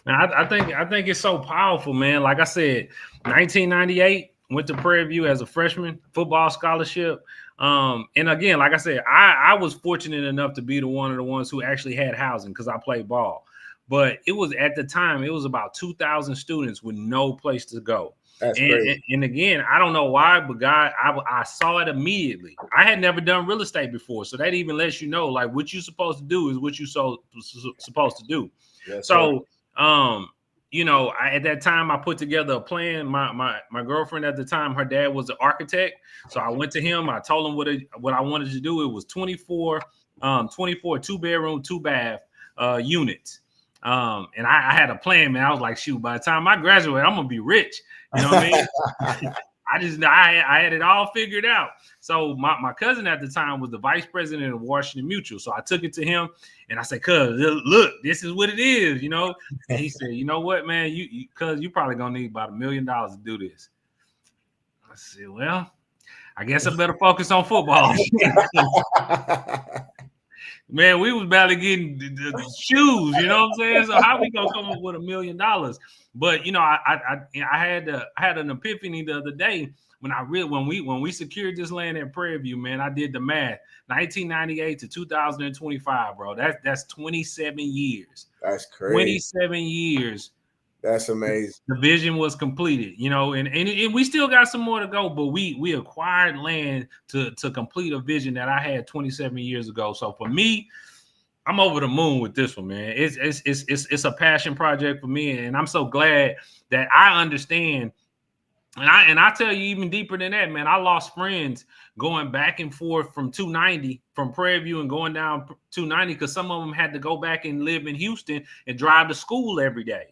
Now, I think it's so powerful, man. Like I said, 1998, went to Prairie View as a freshman, football scholarship. And again, like I said, I was fortunate enough to be one of the ones who actually had housing because I played ball. But it was at the time, it was about 2,000 students with no place to go. That's and again, I don't know why, but God, I saw it immediately. I had never done real estate before. So that even lets you know, like, what you're supposed to do is what you're supposed to do. That's so, at that time I put together a plan. My girlfriend at the time, her dad was an architect, so I went to him. I told him what I wanted to do. It was 24 2-bedroom 2-bath units. And I had a plan, man. I was like, shoot, by the time I graduate, I'm gonna be rich. You know what I mean? I had it all figured out. So my cousin at the time was the vice president of Washington Mutual. So I took it to him and I said, cuz, look, this is what it is, And he said, you know what, man, cuz you probably gonna need about $1 million to do this. I said, well, I guess I better focus on football. Man, we was barely getting the shoes, you know what I'm saying? So how we gonna come up with $1 million? But I had an epiphany the other day when we secured this land at Prairie View, man. I did the math. 1998 to 2025, bro. That's 27 years. That's crazy. 27 years. That's amazing. The vision was completed, and we still got some more to go, but we acquired land to complete a vision that I had 27 years ago. So for me, I'm over the moon with this one, man. It's a passion project for me, and I'm so glad that I understand. And I tell you, even deeper than that, man, I lost friends going back and forth from 290 from Prairie View and going down 290 because some of them had to go back and live in Houston and drive to school every day.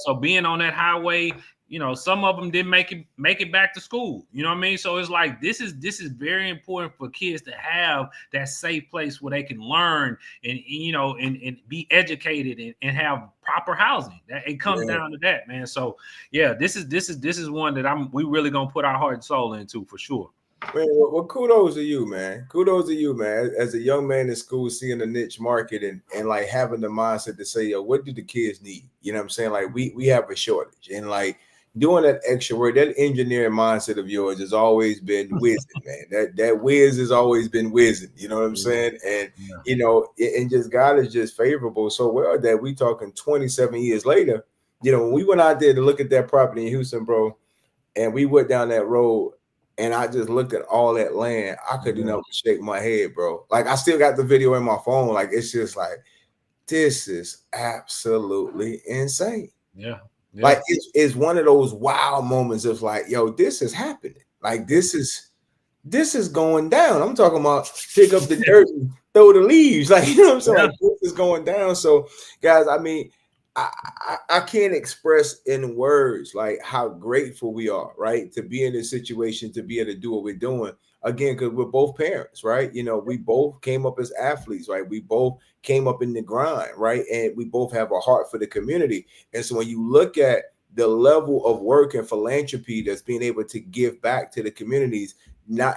So being on that highway, some of them didn't make it back to school. You know what I mean? So it's like this is very important for kids to have that safe place where they can learn and be educated and have proper housing. That it comes down to that, man. So yeah, this is one that we really gonna put our heart and soul into for sure. Man, well, kudos to you, man. Kudos to you, man. As a young man in school, seeing the niche market and like having the mindset to say, yo, what do the kids need? You know what I'm saying? Like we have a shortage, and like doing that extra work, that engineering mindset of yours has always been whizzing, man. That whiz has always been whizzing. You know what I'm saying? And and just God is just favorable so well that we talking 27 years later. When we went out there to look at that property in Houston, bro, and we went down that road. And I just looked at all that land. I couldn't help but shake my head, bro. Like I still got the video in my phone. Like it's just like, this is absolutely insane. Yeah. Like it's one of those wow moments of like, yo, this is happening. Like this is going down. I'm talking about pick up the dirt and throw the leaves. Like, you know what I'm saying? Like, this is going down. So guys, I mean, I can't express in words like how grateful we are, right, to be in this situation, to be able to do what we're doing. Again, because we're both parents, right? We both came up as athletes, right? We both came up in the grind, right? And we both have a heart for the community. And so when you look at the level of work and philanthropy that's being able to give back to the communities, not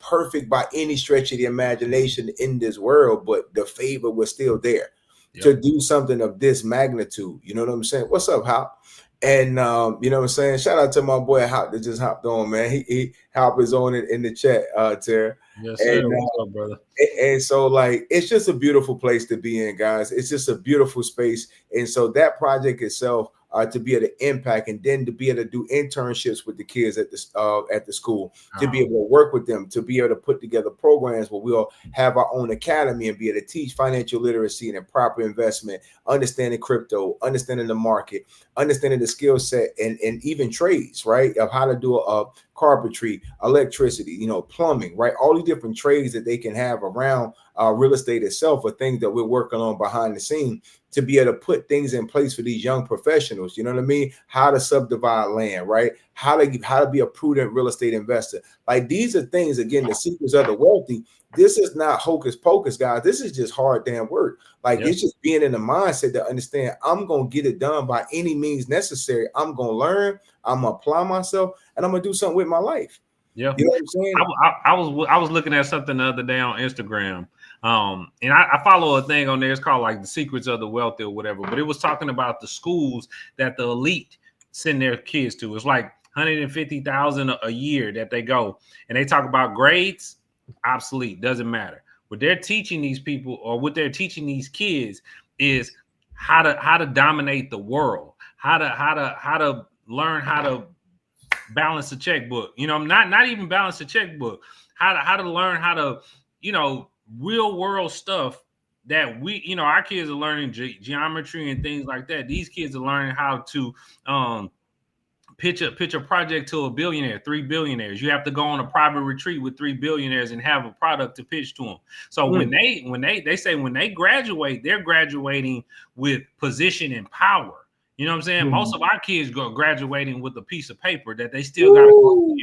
perfect by any stretch of the imagination in this world, but the favor was still there. To do something of this magnitude, you know what I'm saying? What's up, Hop? And you know what I'm saying? Shout out to my boy Hop that just hopped on, man. He Hop is on it in the chat, Tara. Yes, sir. And, what's up, brother? And so, like, it's just a beautiful place to be in, guys. It's just a beautiful space. And so that project itself, to be able to impact, and then to be able to do internships with the kids at the school, to be able to work with them, to be able to put together programs where we'll have our own academy and be able to teach financial literacy and proper investment, understanding crypto, understanding the market, understanding the skill set, and even trades, right, of how to do a carpentry, electricity, plumbing, right? All these different trades that they can have around real estate itself are things that we're working on behind the scene to be able to put things in place for these young professionals. You know what I mean? How to subdivide land, right? How to be a prudent real estate investor. Like these are things, again, the secrets of the wealthy. This is not hocus pocus, guys. This is just hard damn work. Like it's just being in the mindset to understand I'm going to get it done by any means necessary. I'm going to learn, I'm going to apply myself, and I'm going to do something with my life. Yeah. You know what I'm saying? I was looking at something the other day on Instagram. And I follow a thing on there. It's called like the secrets of the wealthy or whatever. But it was talking about the schools that the elite send their kids to. It's like 150,000 a year that they go, and they talk about grades, obsolete, doesn't matter. What they're teaching these people, or what they're teaching these kids, is how to dominate the world, how to learn how to balance a checkbook. Not even balance a checkbook. How to learn how to real world stuff that we, our kids are learning geometry and things like that. These kids are learning how to pitch a project to a billionaire, 3 billionaires. You have to go on a private retreat with 3 billionaires and have a product to pitch to them. So when they say when they graduate, they're graduating with position and power. You know what I'm saying? Most of our kids go graduating with a piece of paper that they still got to go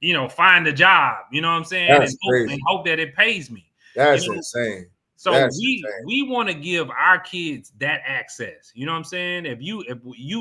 and find a job. You know what I'm saying? That's crazy. And hope that it pays me. That's insane. So That's we want to give our kids that access. You know what I'm saying? If you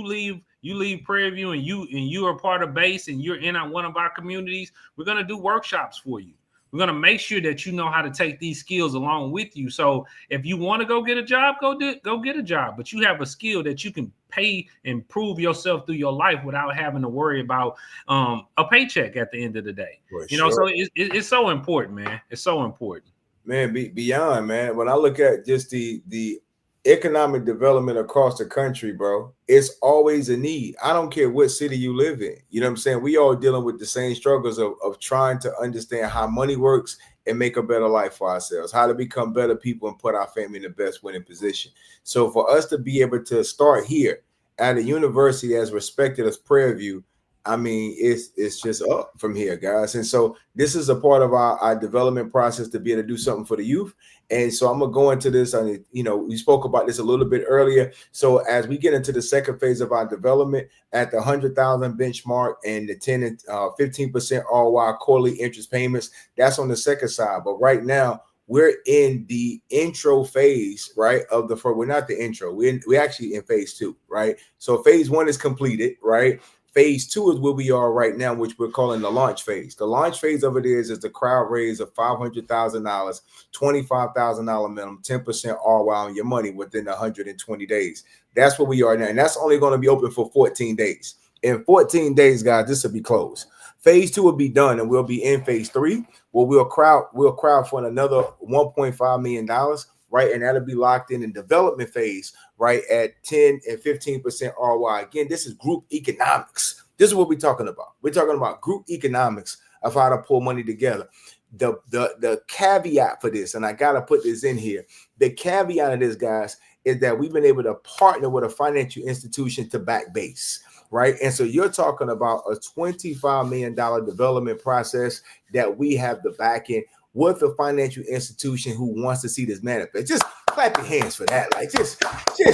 leave Prairie View and you are part of base and you're in one of our communities, we're gonna do workshops for you. We're gonna make sure that you know how to take these skills along with you. So if you want to go get a job, go get a job. But you have a skill that you can pay and prove yourself through your life without having to worry about a paycheck at the end of the day. So it's so important, man. It's so important. Man, beyond, man. When I look at just the economic development across the country, bro, it's always a need. I don't care what city you live in. You know what I'm saying? We all dealing with the same struggles of trying to understand how money works and make a better life for ourselves, how to become better people and put our family in the best winning position. So for us to be able to start here at a university as respected as Prairie View, I mean, it's just up from here, guys. And so this is a part of our development process to be able to do something for the youth. And so I'm going to go into this. We spoke about this a little bit earlier. So as we get into the second phase of our development at the 100,000 benchmark and the 10 and 15% ROI quarterly interest payments, that's on the second side. But right now, we're in the intro phase, right? We're not the intro. We're actually in phase 2, right? So phase 1 is completed, right? Phase 2 is where we are right now, which we're calling the launch phase. The launch phase of it is the crowd raise of $500,000, $25,000 minimum, 10% ROI on your money within 120 days. That's where we are now. And that's only going to be open for 14 days. In 14 days, guys, this will be closed. Phase 2 will be done, and we'll be in phase 3, where we'll crowd fund another $1.5 million. Right, and that'll be locked in development phase, right, at 10 and 15% ROI. Again, this is group economics. This is what we're talking about. We're talking about group economics of how to pull money together. The caveat for this, and I got to put this in here, the caveat of this, guys, is that we've been able to partner with a financial institution to back base. Right. And so you're talking about a $25 million development process that we have the backing with a financial institution who wants to see this manifest. Just clap your hands for that. Like just clap your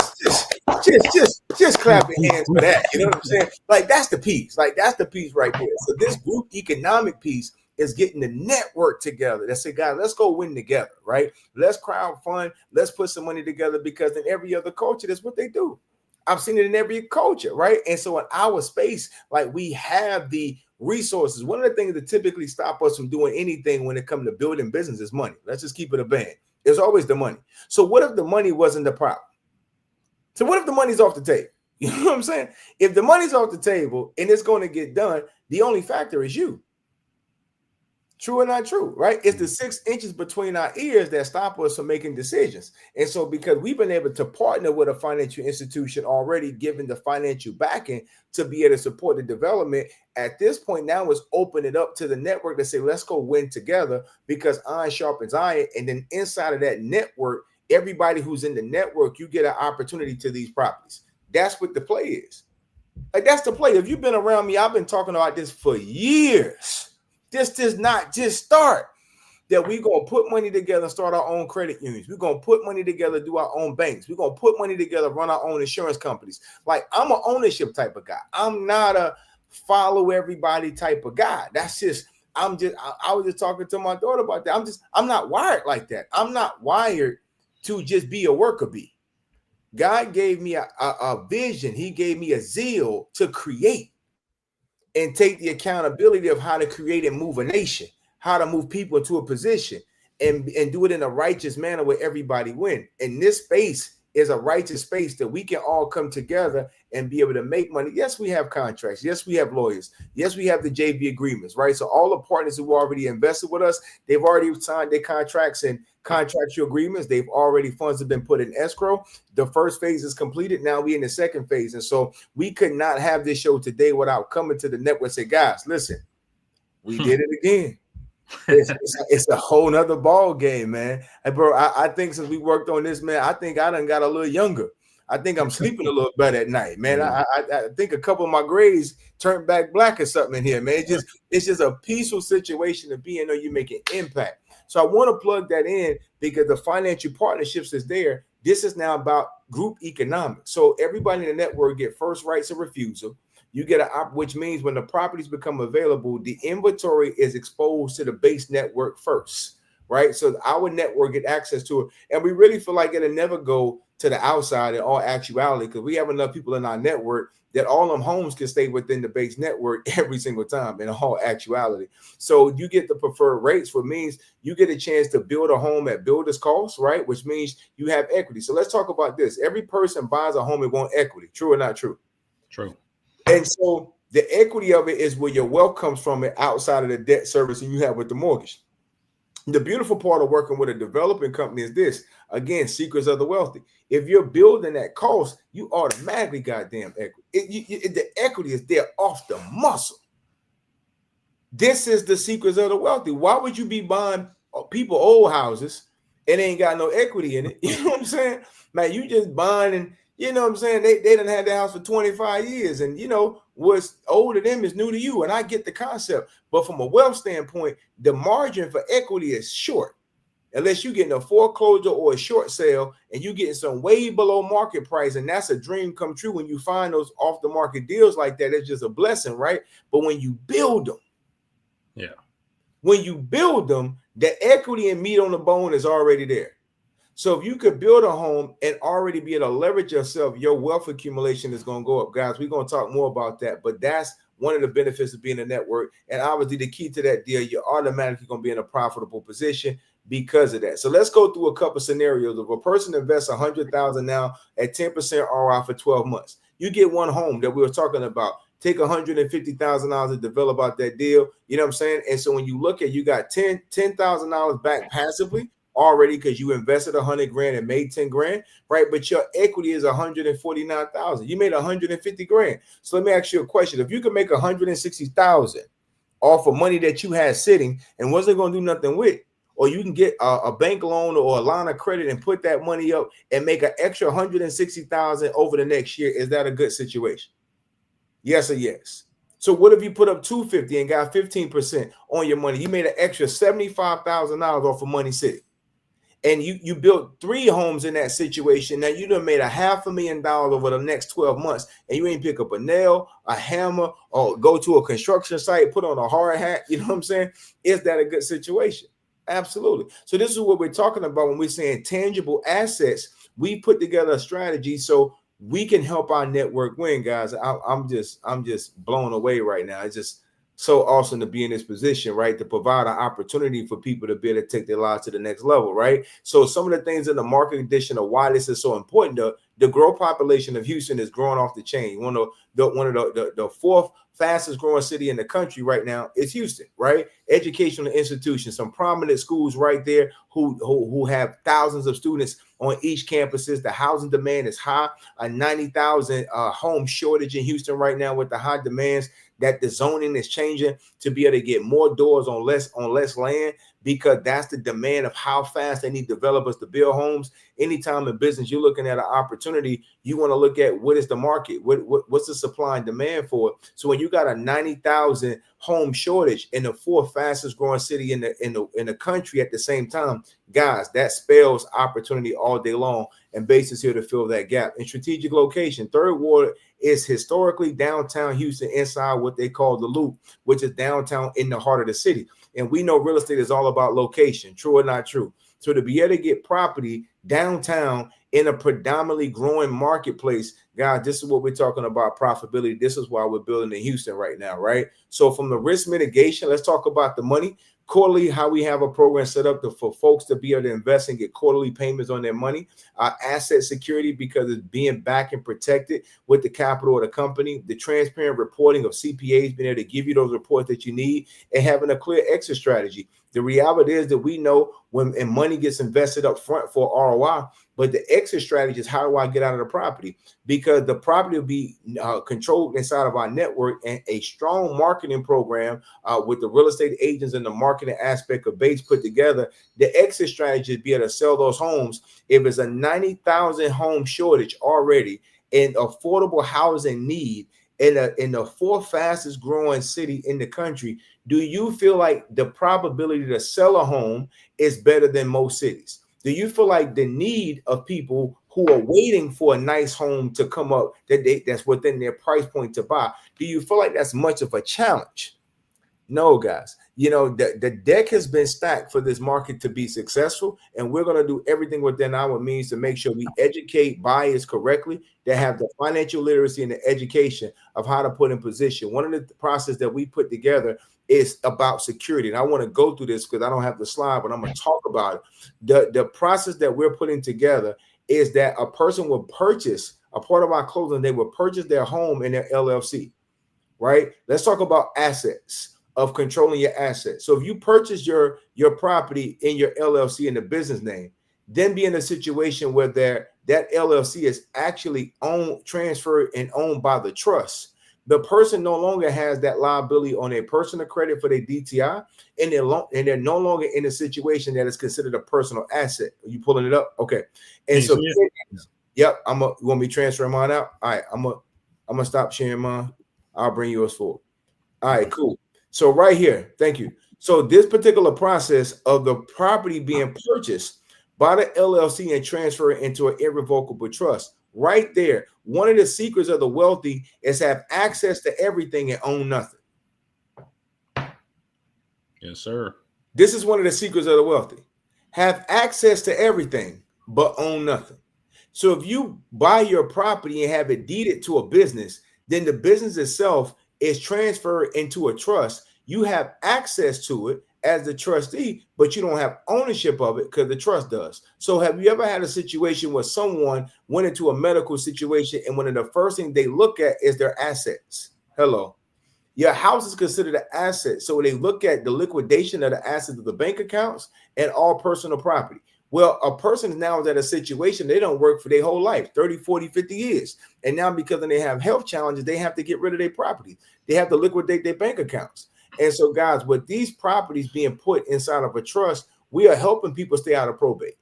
hands for that. You know what I'm saying? Like that's the piece. Like that's the piece right there. So this group economic piece is getting the network together. That's it, guys. Let's go win together, right? Let's crowdfund. Let's put some money together because in every other culture, that's what they do. I've seen it in every culture, right? And so in our space, like we have the resources. One of the things that typically stop us from doing anything when it comes to building business is money. Let's just keep it a band. It's always the money. So what if the money wasn't the problem? So what if the money's off the table? You know what I'm saying? If the money's off the table and it's going to get done, the only factor is you. True or not true, right? It's the 6 inches between our ears that stop us from making decisions. And so because we've been able to partner with a financial institution already, given the financial backing to be able to support the development, at this point now it's open it up to the network to say, let's go win together because iron sharpens iron. And then inside of that network, everybody who's in the network, you get an opportunity to these properties. That's what the play is. Like that's the play. If you've been around me, I've been talking about this for years. This does not just start that we're going to put money together and start our own credit unions. We're going to put money together, do our own banks. We're going to put money together, run our own insurance companies. Like I'm an ownership type of guy. I'm not a follow everybody type of guy. That's just, I was just talking to my daughter about that. I'm not wired like that. I'm not wired to just be a worker bee. God gave me a vision. He gave me a zeal to create and take the accountability of how to create and move a nation, how to move people into a position and do it in a righteous manner where everybody wins. And this space is a righteous space that we can all come together and be able to make money. Yes, we have contracts. Yes, we have lawyers. Yes, we have the JV agreements, right? So all the partners who already invested with us, they've already signed their contracts and contractual agreements. They've already, funds have been put in escrow. The first phase is completed. Now we're in the second phase. And so we could not have this show today without coming to the network and say, guys, listen, we did it again. It's a whole nother ball game, man. And bro, I think since we worked on this, man, I think I done got a little younger. I think I'm sleeping a little better at night, man. Yeah. I think a couple of my grades turned back black or something in here, man. It's just a peaceful situation to be in, or you make an impact. So I want to plug that in because the financial partnerships is there. This is now about group economics. So everybody in the network get first rights of refusal. You get which means when the properties become available, the inventory is exposed to the base network first, right? So our network get access to it, and we really feel like it'll never go to the outside in all actuality because we have enough people in our network that all them homes can stay within the base network every single time in all actuality. So you get the preferred rates, which means you get a chance to build a home at builder's cost, right? Which means you have equity. So let's talk about this. Every person buys a home and want equity. True or not true? True. And so the equity of it is where your wealth comes from it outside of the debt servicing you have with the mortgage. The beautiful part of working with a developing company is this. Again, secrets of the wealthy. If you're building at cost, you automatically goddamn equity. The equity is there off the muscle. This is the secrets of the wealthy. Why would you be buying people old houses and ain't got no equity in it? You know what I'm saying? Man, you just buying and you know what I'm saying? They done had the house for 25 years, and you know what's old to them is new to you. And I get the concept, but from a wealth standpoint, the margin for equity is short. Unless you're getting a foreclosure or a short sale and you're getting some way below market price, and that's a dream come true when you find those off the market deals like that. It's just a blessing, right? But when you build them, when you build them, the equity and meat on the bone is already there. So if you could build a home and already be able to leverage yourself, your wealth accumulation is going to go up. Guys, we're going to talk more about that, but that's one of the benefits of being a network. And obviously the key to that deal, you're automatically going to be in a profitable position because of that. So let's go through a couple scenarios. If a person invests $100,000 now at 10% ROI for 12 months, you get one home that we were talking about. Take $150,000 to develop out that deal. You know what I'm saying? And so when you look at, you got $10,000 back passively already because you invested 100 grand and made 10 grand, right? But your equity is 149,000. You made 150 grand. So let me ask you a question. If you could make 160,000 off of money that you had sitting and wasn't going to do nothing with, or you can get a bank loan or a line of credit and put that money up and make an extra 160,000 over the next year, is that a good situation? Yes or yes? So what if you put up 250 and got 15% on your money? You made an extra $75,000 off of money sitting. And you built 3 homes in that situation. Now you done made $500,000 over the next 12 months, and you ain't pick up a nail, a hammer, or go to a construction site, put on a hard hat. You know what I'm saying? Is that a good situation? Absolutely. So this is what we're talking about when we're saying tangible assets. We put together a strategy so we can help our network win, guys. I'm just blown away right now. It's just so awesome to be in this position, right? To provide an opportunity for people to be able to take their lives to the next level, right? So some of the things in the market condition of why this is so important, the growth population of Houston is growing off the chain. One of the 4th fastest growing city in the country right now is Houston, right? Educational institutions, some prominent schools right there who have thousands of students on each campuses. The housing demand is high, a 90,000 home shortage in Houston right now with the high demands. That the zoning is changing to be able to get more doors on less land, because that's the demand of how fast they need developers to build homes. Anytime in business you're looking at an opportunity, you want to look at what is the market, what's the supply and demand for it. So when you got a 90,000 home shortage in the 4th fastest growing city in the country at the same time, guys, that spells opportunity all day long, and base is here to fill that gap. In strategic location, Third Ward is historically downtown Houston, inside what they call the Loop, which is downtown in the heart of the city. And we know real estate is all about location, true or not true. So to be able to get property downtown in a predominantly growing marketplace, guys, this is what we're talking about, profitability. This is why we're building in Houston right now, right? So from the risk mitigation, let's talk about the money. Quarterly, how we have a program set up for folks to be able to invest and get quarterly payments on their money. Asset security, because it's being backed and protected with the capital of the company. The transparent reporting of CPAs, being able to give you those reports that you need, and having a clear exit strategy. The reality is that we know when and money gets invested up front for ROI, but the exit strategy is how do I get out of the property? Because the property will be controlled inside of our network, and a strong marketing program with the real estate agents and the marketing aspect of base put together. The exit strategy is be able to sell those homes. If it's a 90,000 home shortage already in affordable housing need in the fourth fastest growing city in the country, do you feel like the probability to sell a home is better than most cities? Do you feel like the need of people who are waiting for a nice home to come up that's within their price point to buy, do you feel like that's much of a challenge? No, guys. The deck has been stacked for this market to be successful, and we're going to do everything within our means to make sure we educate buyers correctly, that have the financial literacy and the education of how to put in position. One of the process that we put together is about security, and I want to go through this because I don't have the slide, but I'm going to talk about it. The process that we're putting together is that a person will purchase a part of our closing. They will purchase their home in their LLC, right? Let's talk about assets, of controlling your assets. So if you purchase your property in your LLC in the business name, then be in a situation where that LLC is actually owned, transferred, and owned by the trust. The person no longer has that liability on their personal credit for their DTI, and they're no longer in a situation that is considered a personal asset. Are you pulling it up? Okay. And so, yep, you want me to transfer mine out? All right, I'm gonna stop sharing mine. I'll bring yours forward. All right, cool. So right here, thank you. So this particular process of the property being purchased by the LLC and transferred into an irrevocable trust, right there, one of the secrets of the wealthy is have access to everything and own nothing. Yes, sir. This is one of the secrets of the wealthy. Have access to everything, but own nothing. So if you buy your property and have it deeded to a business, then the business itself is transferred into a trust. You have access to it as the trustee, but you don't have ownership of it because the trust does. So have you ever had a situation where someone went into a medical situation and one of the first things they look at is their assets? Hello. Your house is considered an asset. So they look at the liquidation of the assets of the bank accounts and all personal property. Well, a person now is at a situation, they don't work for their whole life, 30, 40, 50 years. And now because they have health challenges, they have to get rid of their property. They have to liquidate their bank accounts. And so, guys, with these properties being put inside of a trust, we are helping people stay out of probate.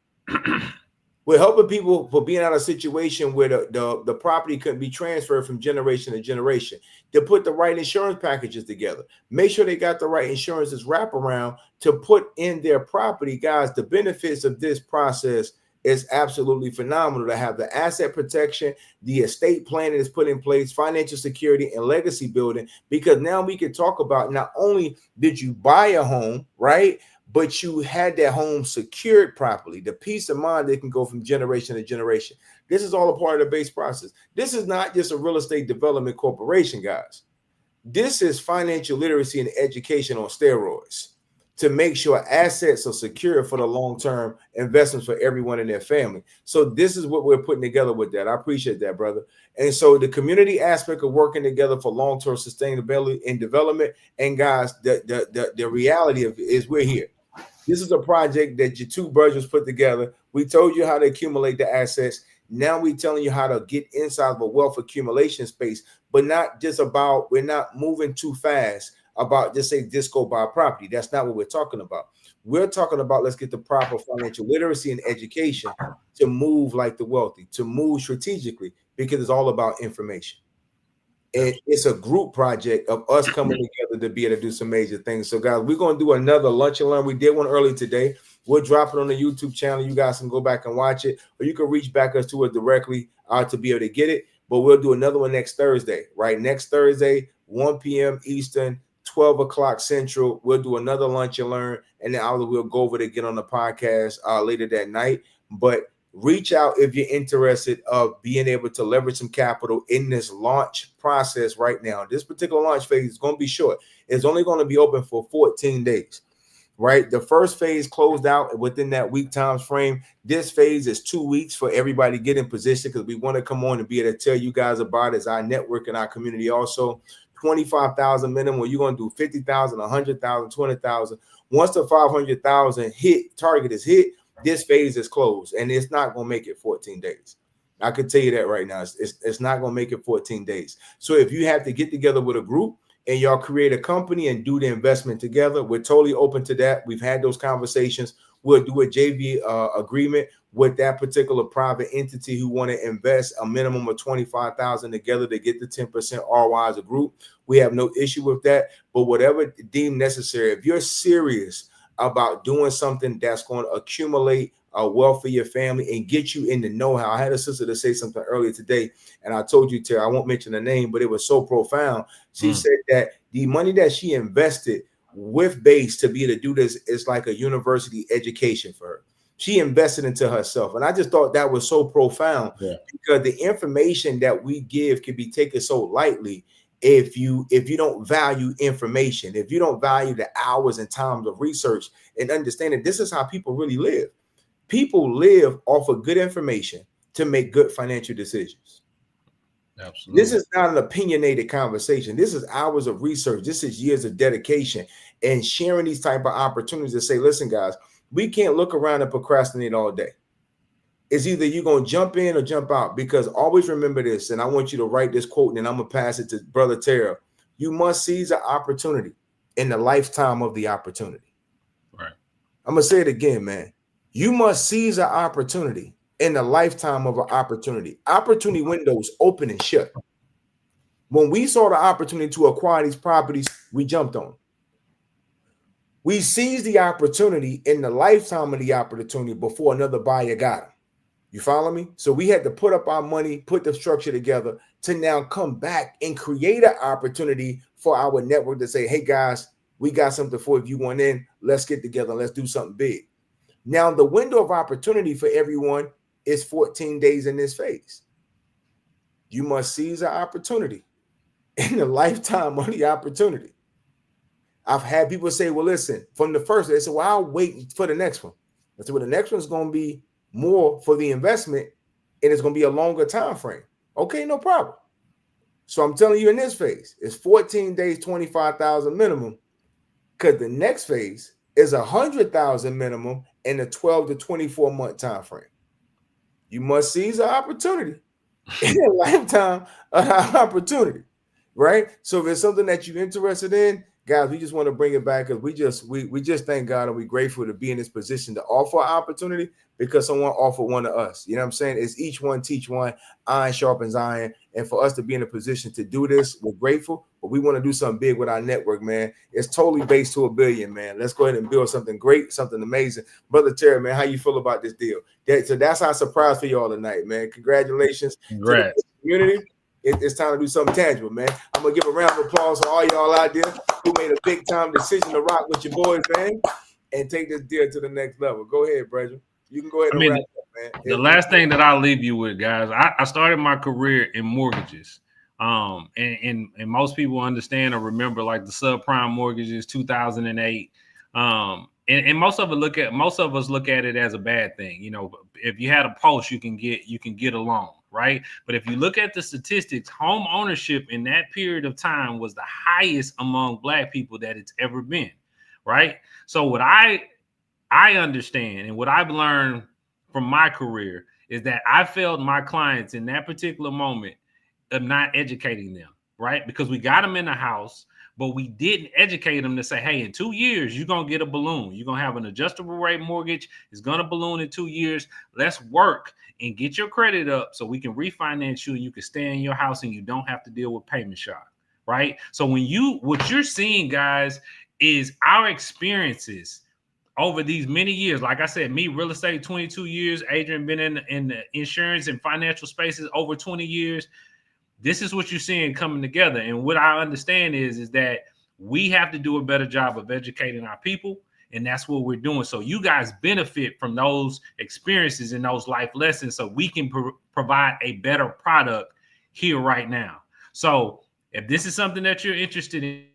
We're helping people for being out of a situation where the property couldn't be transferred from generation to generation. To put the right insurance packages together. Make sure they got the right insurances wrap around to put in their property. Guys, the benefits of this process is absolutely phenomenal. To have the asset protection, the estate planning is put in place, financial security, and legacy building. Because now we can talk about not only did you buy a home, right? But you had that home secured properly, the peace of mind that can go from generation to generation. This is all a part of the base process. This is not just a real estate development corporation, guys. This is financial literacy and education on steroids to make sure assets are secure for the long-term investments for everyone in their family. So this is what we're putting together with that. I appreciate that, brother. And so the community aspect of working together for long-term sustainability and development. And guys, the reality of it is we're here. This is a project that your two brothers put together. We told you how to accumulate the assets. Now we're telling you how to get inside of a wealth accumulation space, but not just about, we're not moving too fast about just say just go buy property. That's not what we're talking about. We're talking about let's get the proper financial literacy and education to move like the wealthy, to move strategically, because it's all about information. And it's a group project of us coming together to be able to do some major things. So, guys, we're going to do another lunch and learn. We did one early today. We'll drop it on the YouTube channel. You guys can go back and watch it, or you can reach back us to it directly to be able to get it. But we'll do another one next Thursday, right? Next Thursday, 1 p.m. Eastern, 12 o'clock Central. We'll do another lunch and learn, and then we'll go over to get on the podcast later that night. But reach out if you're interested of being able to leverage some capital in this launch process right now. This particular launch phase is going to be short. It's only going to be open for 14 days, right? The first phase closed out within that week time frame. This phase is 2 weeks for everybody to get in position because we want to come on and be able to tell you guys about it as our network and our community also. 25,000 minimum, or you're going to do 50,000, 100,000, 20,000. Once the 500,000 hit target is hit, this phase is closed, and it's not going to make it 14 days. I can tell you that right now. It's not going to make it 14 days. So if you have to get together with a group and y'all create a company and do the investment together, we're totally open to that. We've had those conversations. We'll do a JV agreement with that particular private entity who want to invest a minimum of 25,000 together to get the 10% ROI as a group. We have no issue with that. But whatever deemed necessary, if you're serious about doing something that's going to accumulate a wealth for your family and get you in the know-how. I had a sister to say something earlier today, and I told you, Terry, I won't mention the name, but it was so profound. She said that the money that she invested with Base to be able to do this is like a university education for her. She invested into herself. And I just thought that was so profound because the information that we give can be taken so lightly if you don't value information, if you don't value the hours and times of research and understanding this is how people really live. People live off of good information to make good financial decisions. Absolutely. This is not an opinionated conversation. This is hours of research. This is years of dedication and sharing these type of opportunities to say, listen, guys, we can't look around and procrastinate all day. It's either you're going to jump in or jump out, because always remember this, and I want you to write this quote, and I'm going to pass it to Brother Tara. You must seize the opportunity in the lifetime of the opportunity. Right. I'm going to say it again, man. You must seize an opportunity in the lifetime of an opportunity. Opportunity windows open and shut. When we saw the opportunity to acquire these properties, we jumped on. We seized the opportunity in the lifetime of the opportunity before another buyer got them. You follow me? So we had to put up our money, put the structure together to now come back and create an opportunity for our network to say, hey, guys, we got something for if you want in. Let's get together. Let's do something big. Now, the window of opportunity for everyone is 14 days in this phase. You must seize an opportunity in the lifetime of the opportunity. I've had people say, well, listen, from the first, they said, well, I'll wait for the next one. I said, well, the next one's going to be more for the investment, and it's going to be a longer time frame. Okay, no problem. So I'm telling you, in this phase, it's 14 days, 25,000 minimum, because the next phase is 100,000 minimum in a 12 to 24 month time frame. You must seize the opportunity in a lifetime of opportunity, right? So if it's something that you're interested in, guys, we just want to bring it back because we just thank God and we're grateful to be in this position to offer opportunity because someone offered one to us. You know what I'm saying? It's each one teach one, iron sharpens iron. And for us to be in a position to do this, we're grateful, but we want to do something big with our network, man. It's totally based to $1 billion, man. Let's go ahead and build something great, something amazing. Brother Terry, man, how you feel about this deal? So that's our surprise for y'all tonight, man. Congratulations to the community. It's time to do something tangible, man. I'm going to give a round of applause for all y'all out there who made a big time decision to rock with your boys, man, and take this deal to the next level. Go ahead, Bridget. You can go ahead and wrap up, man. The last thing that I'll leave you with, guys, I started my career in mortgages. And most people understand or remember like the subprime mortgages, 2008. And most of us look at it as a bad thing. You know, if you had a pulse, you can get a loan, right? But if you look at the statistics, home ownership in that period of time was the highest among Black people that it's ever been, right? So what I understand and what I've learned from my career is that I failed my clients in that particular moment of not educating them, right? Because we got them in the house, but we didn't educate them to say, hey, in 2 years, you're going to get a balloon. You're going to have an adjustable rate mortgage. It's going to balloon in 2 years. Let's work and get your credit up so we can refinance you and you can stay in your house and you don't have to deal with payment shock, right? So what you're seeing, guys, is our experiences over these many years. Like I said, me, real estate, 22 years. Adrian been in the insurance and financial spaces over 20 years. This is what you're seeing coming together. And what I understand is that we have to do a better job of educating our people. And that's what we're doing. So you guys benefit from those experiences and those life lessons so we can provide a better product here right now. So if this is something that you're interested in,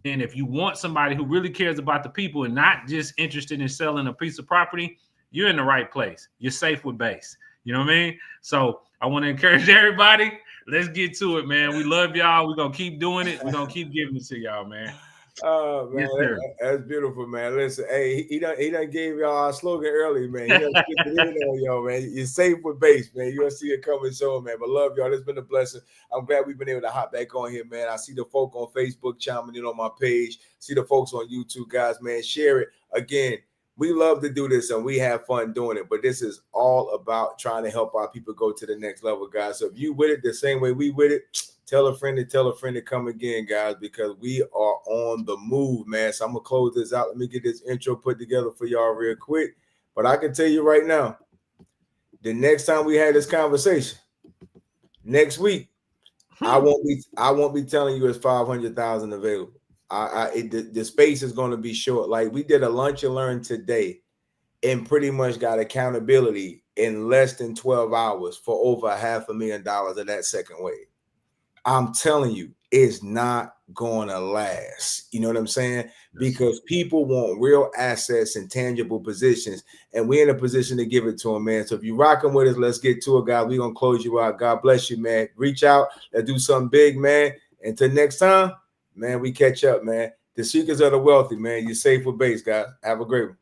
and if you want somebody who really cares about the people and not just interested in selling a piece of property, you're in the right place. You're safe with Base. You know what I mean? So I want to encourage everybody. Let's get to it, man. We love y'all. We're gonna keep doing it. We're gonna keep giving it to y'all, man. Oh man, Yes, sir. that's beautiful, man. Listen, hey, he done gave y'all our slogan early, man. He done slipped it in on y'all, man. You're safe with base, man. You're gonna see it coming soon, man. But love y'all. It's been a blessing. I'm glad we've been able to hop back on here, man. I see the folk on Facebook chiming in on my page. See the folks on YouTube, guys, man. Share it. Again, we love to do this and we have fun doing it, but this is all about trying to help our people go to the next level, guys. So if you with it the same way we with it, tell a friend to come again, guys, because we are on the move, man. So I'm gonna close this out. Let me get this intro put together for y'all real quick. But I can tell you right now, the next time we had this conversation, next week, I won't be telling you it's 500,000 available. The space is going to be short. Like we did a lunch and learn today, and pretty much got accountability in less than 12 hours for over $500,000 in that second wave. I'm telling you, it's not going to last. You know what I'm saying? Because people want real assets and tangible positions, and we're in a position to give it to them, man. So if you're rocking with us, let's get to it, guys. We're going to close you out. God bless you, man. Reach out. Let's do something big, man. Until next time, man, we catch up, man. The secrets of the wealthy, man. You're safe with base, guys. Have a great one.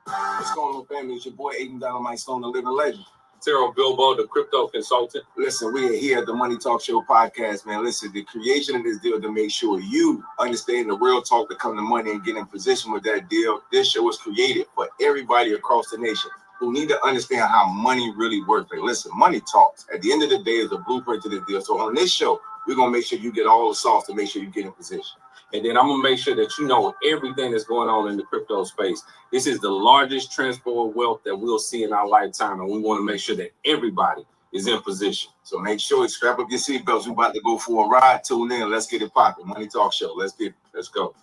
What's going on, family? It's your boy Aiden Dynamite Stone, the living legend. Zero Bilbo, the crypto consultant. Listen, we are here at the Money Talk Show podcast, man. Listen, the creation of this deal to make sure you understand the real talk to come to money and get in position with that deal. This show was created for everybody across the nation who need to understand how money really works. Like, listen, money talks. At the end of the day, is a blueprint to this deal. So on this show, we're going to make sure you get all the sauce to make sure you get in position. And then I'm going to make sure that you know everything that's going on in the crypto space. This is the largest transfer of wealth that we'll see in our lifetime. And we want to make sure that everybody is in position. So make sure you strap up your seatbelts. We're about to go for a ride. Tune in. Let's get it popping. Money Talk Show. Let's go.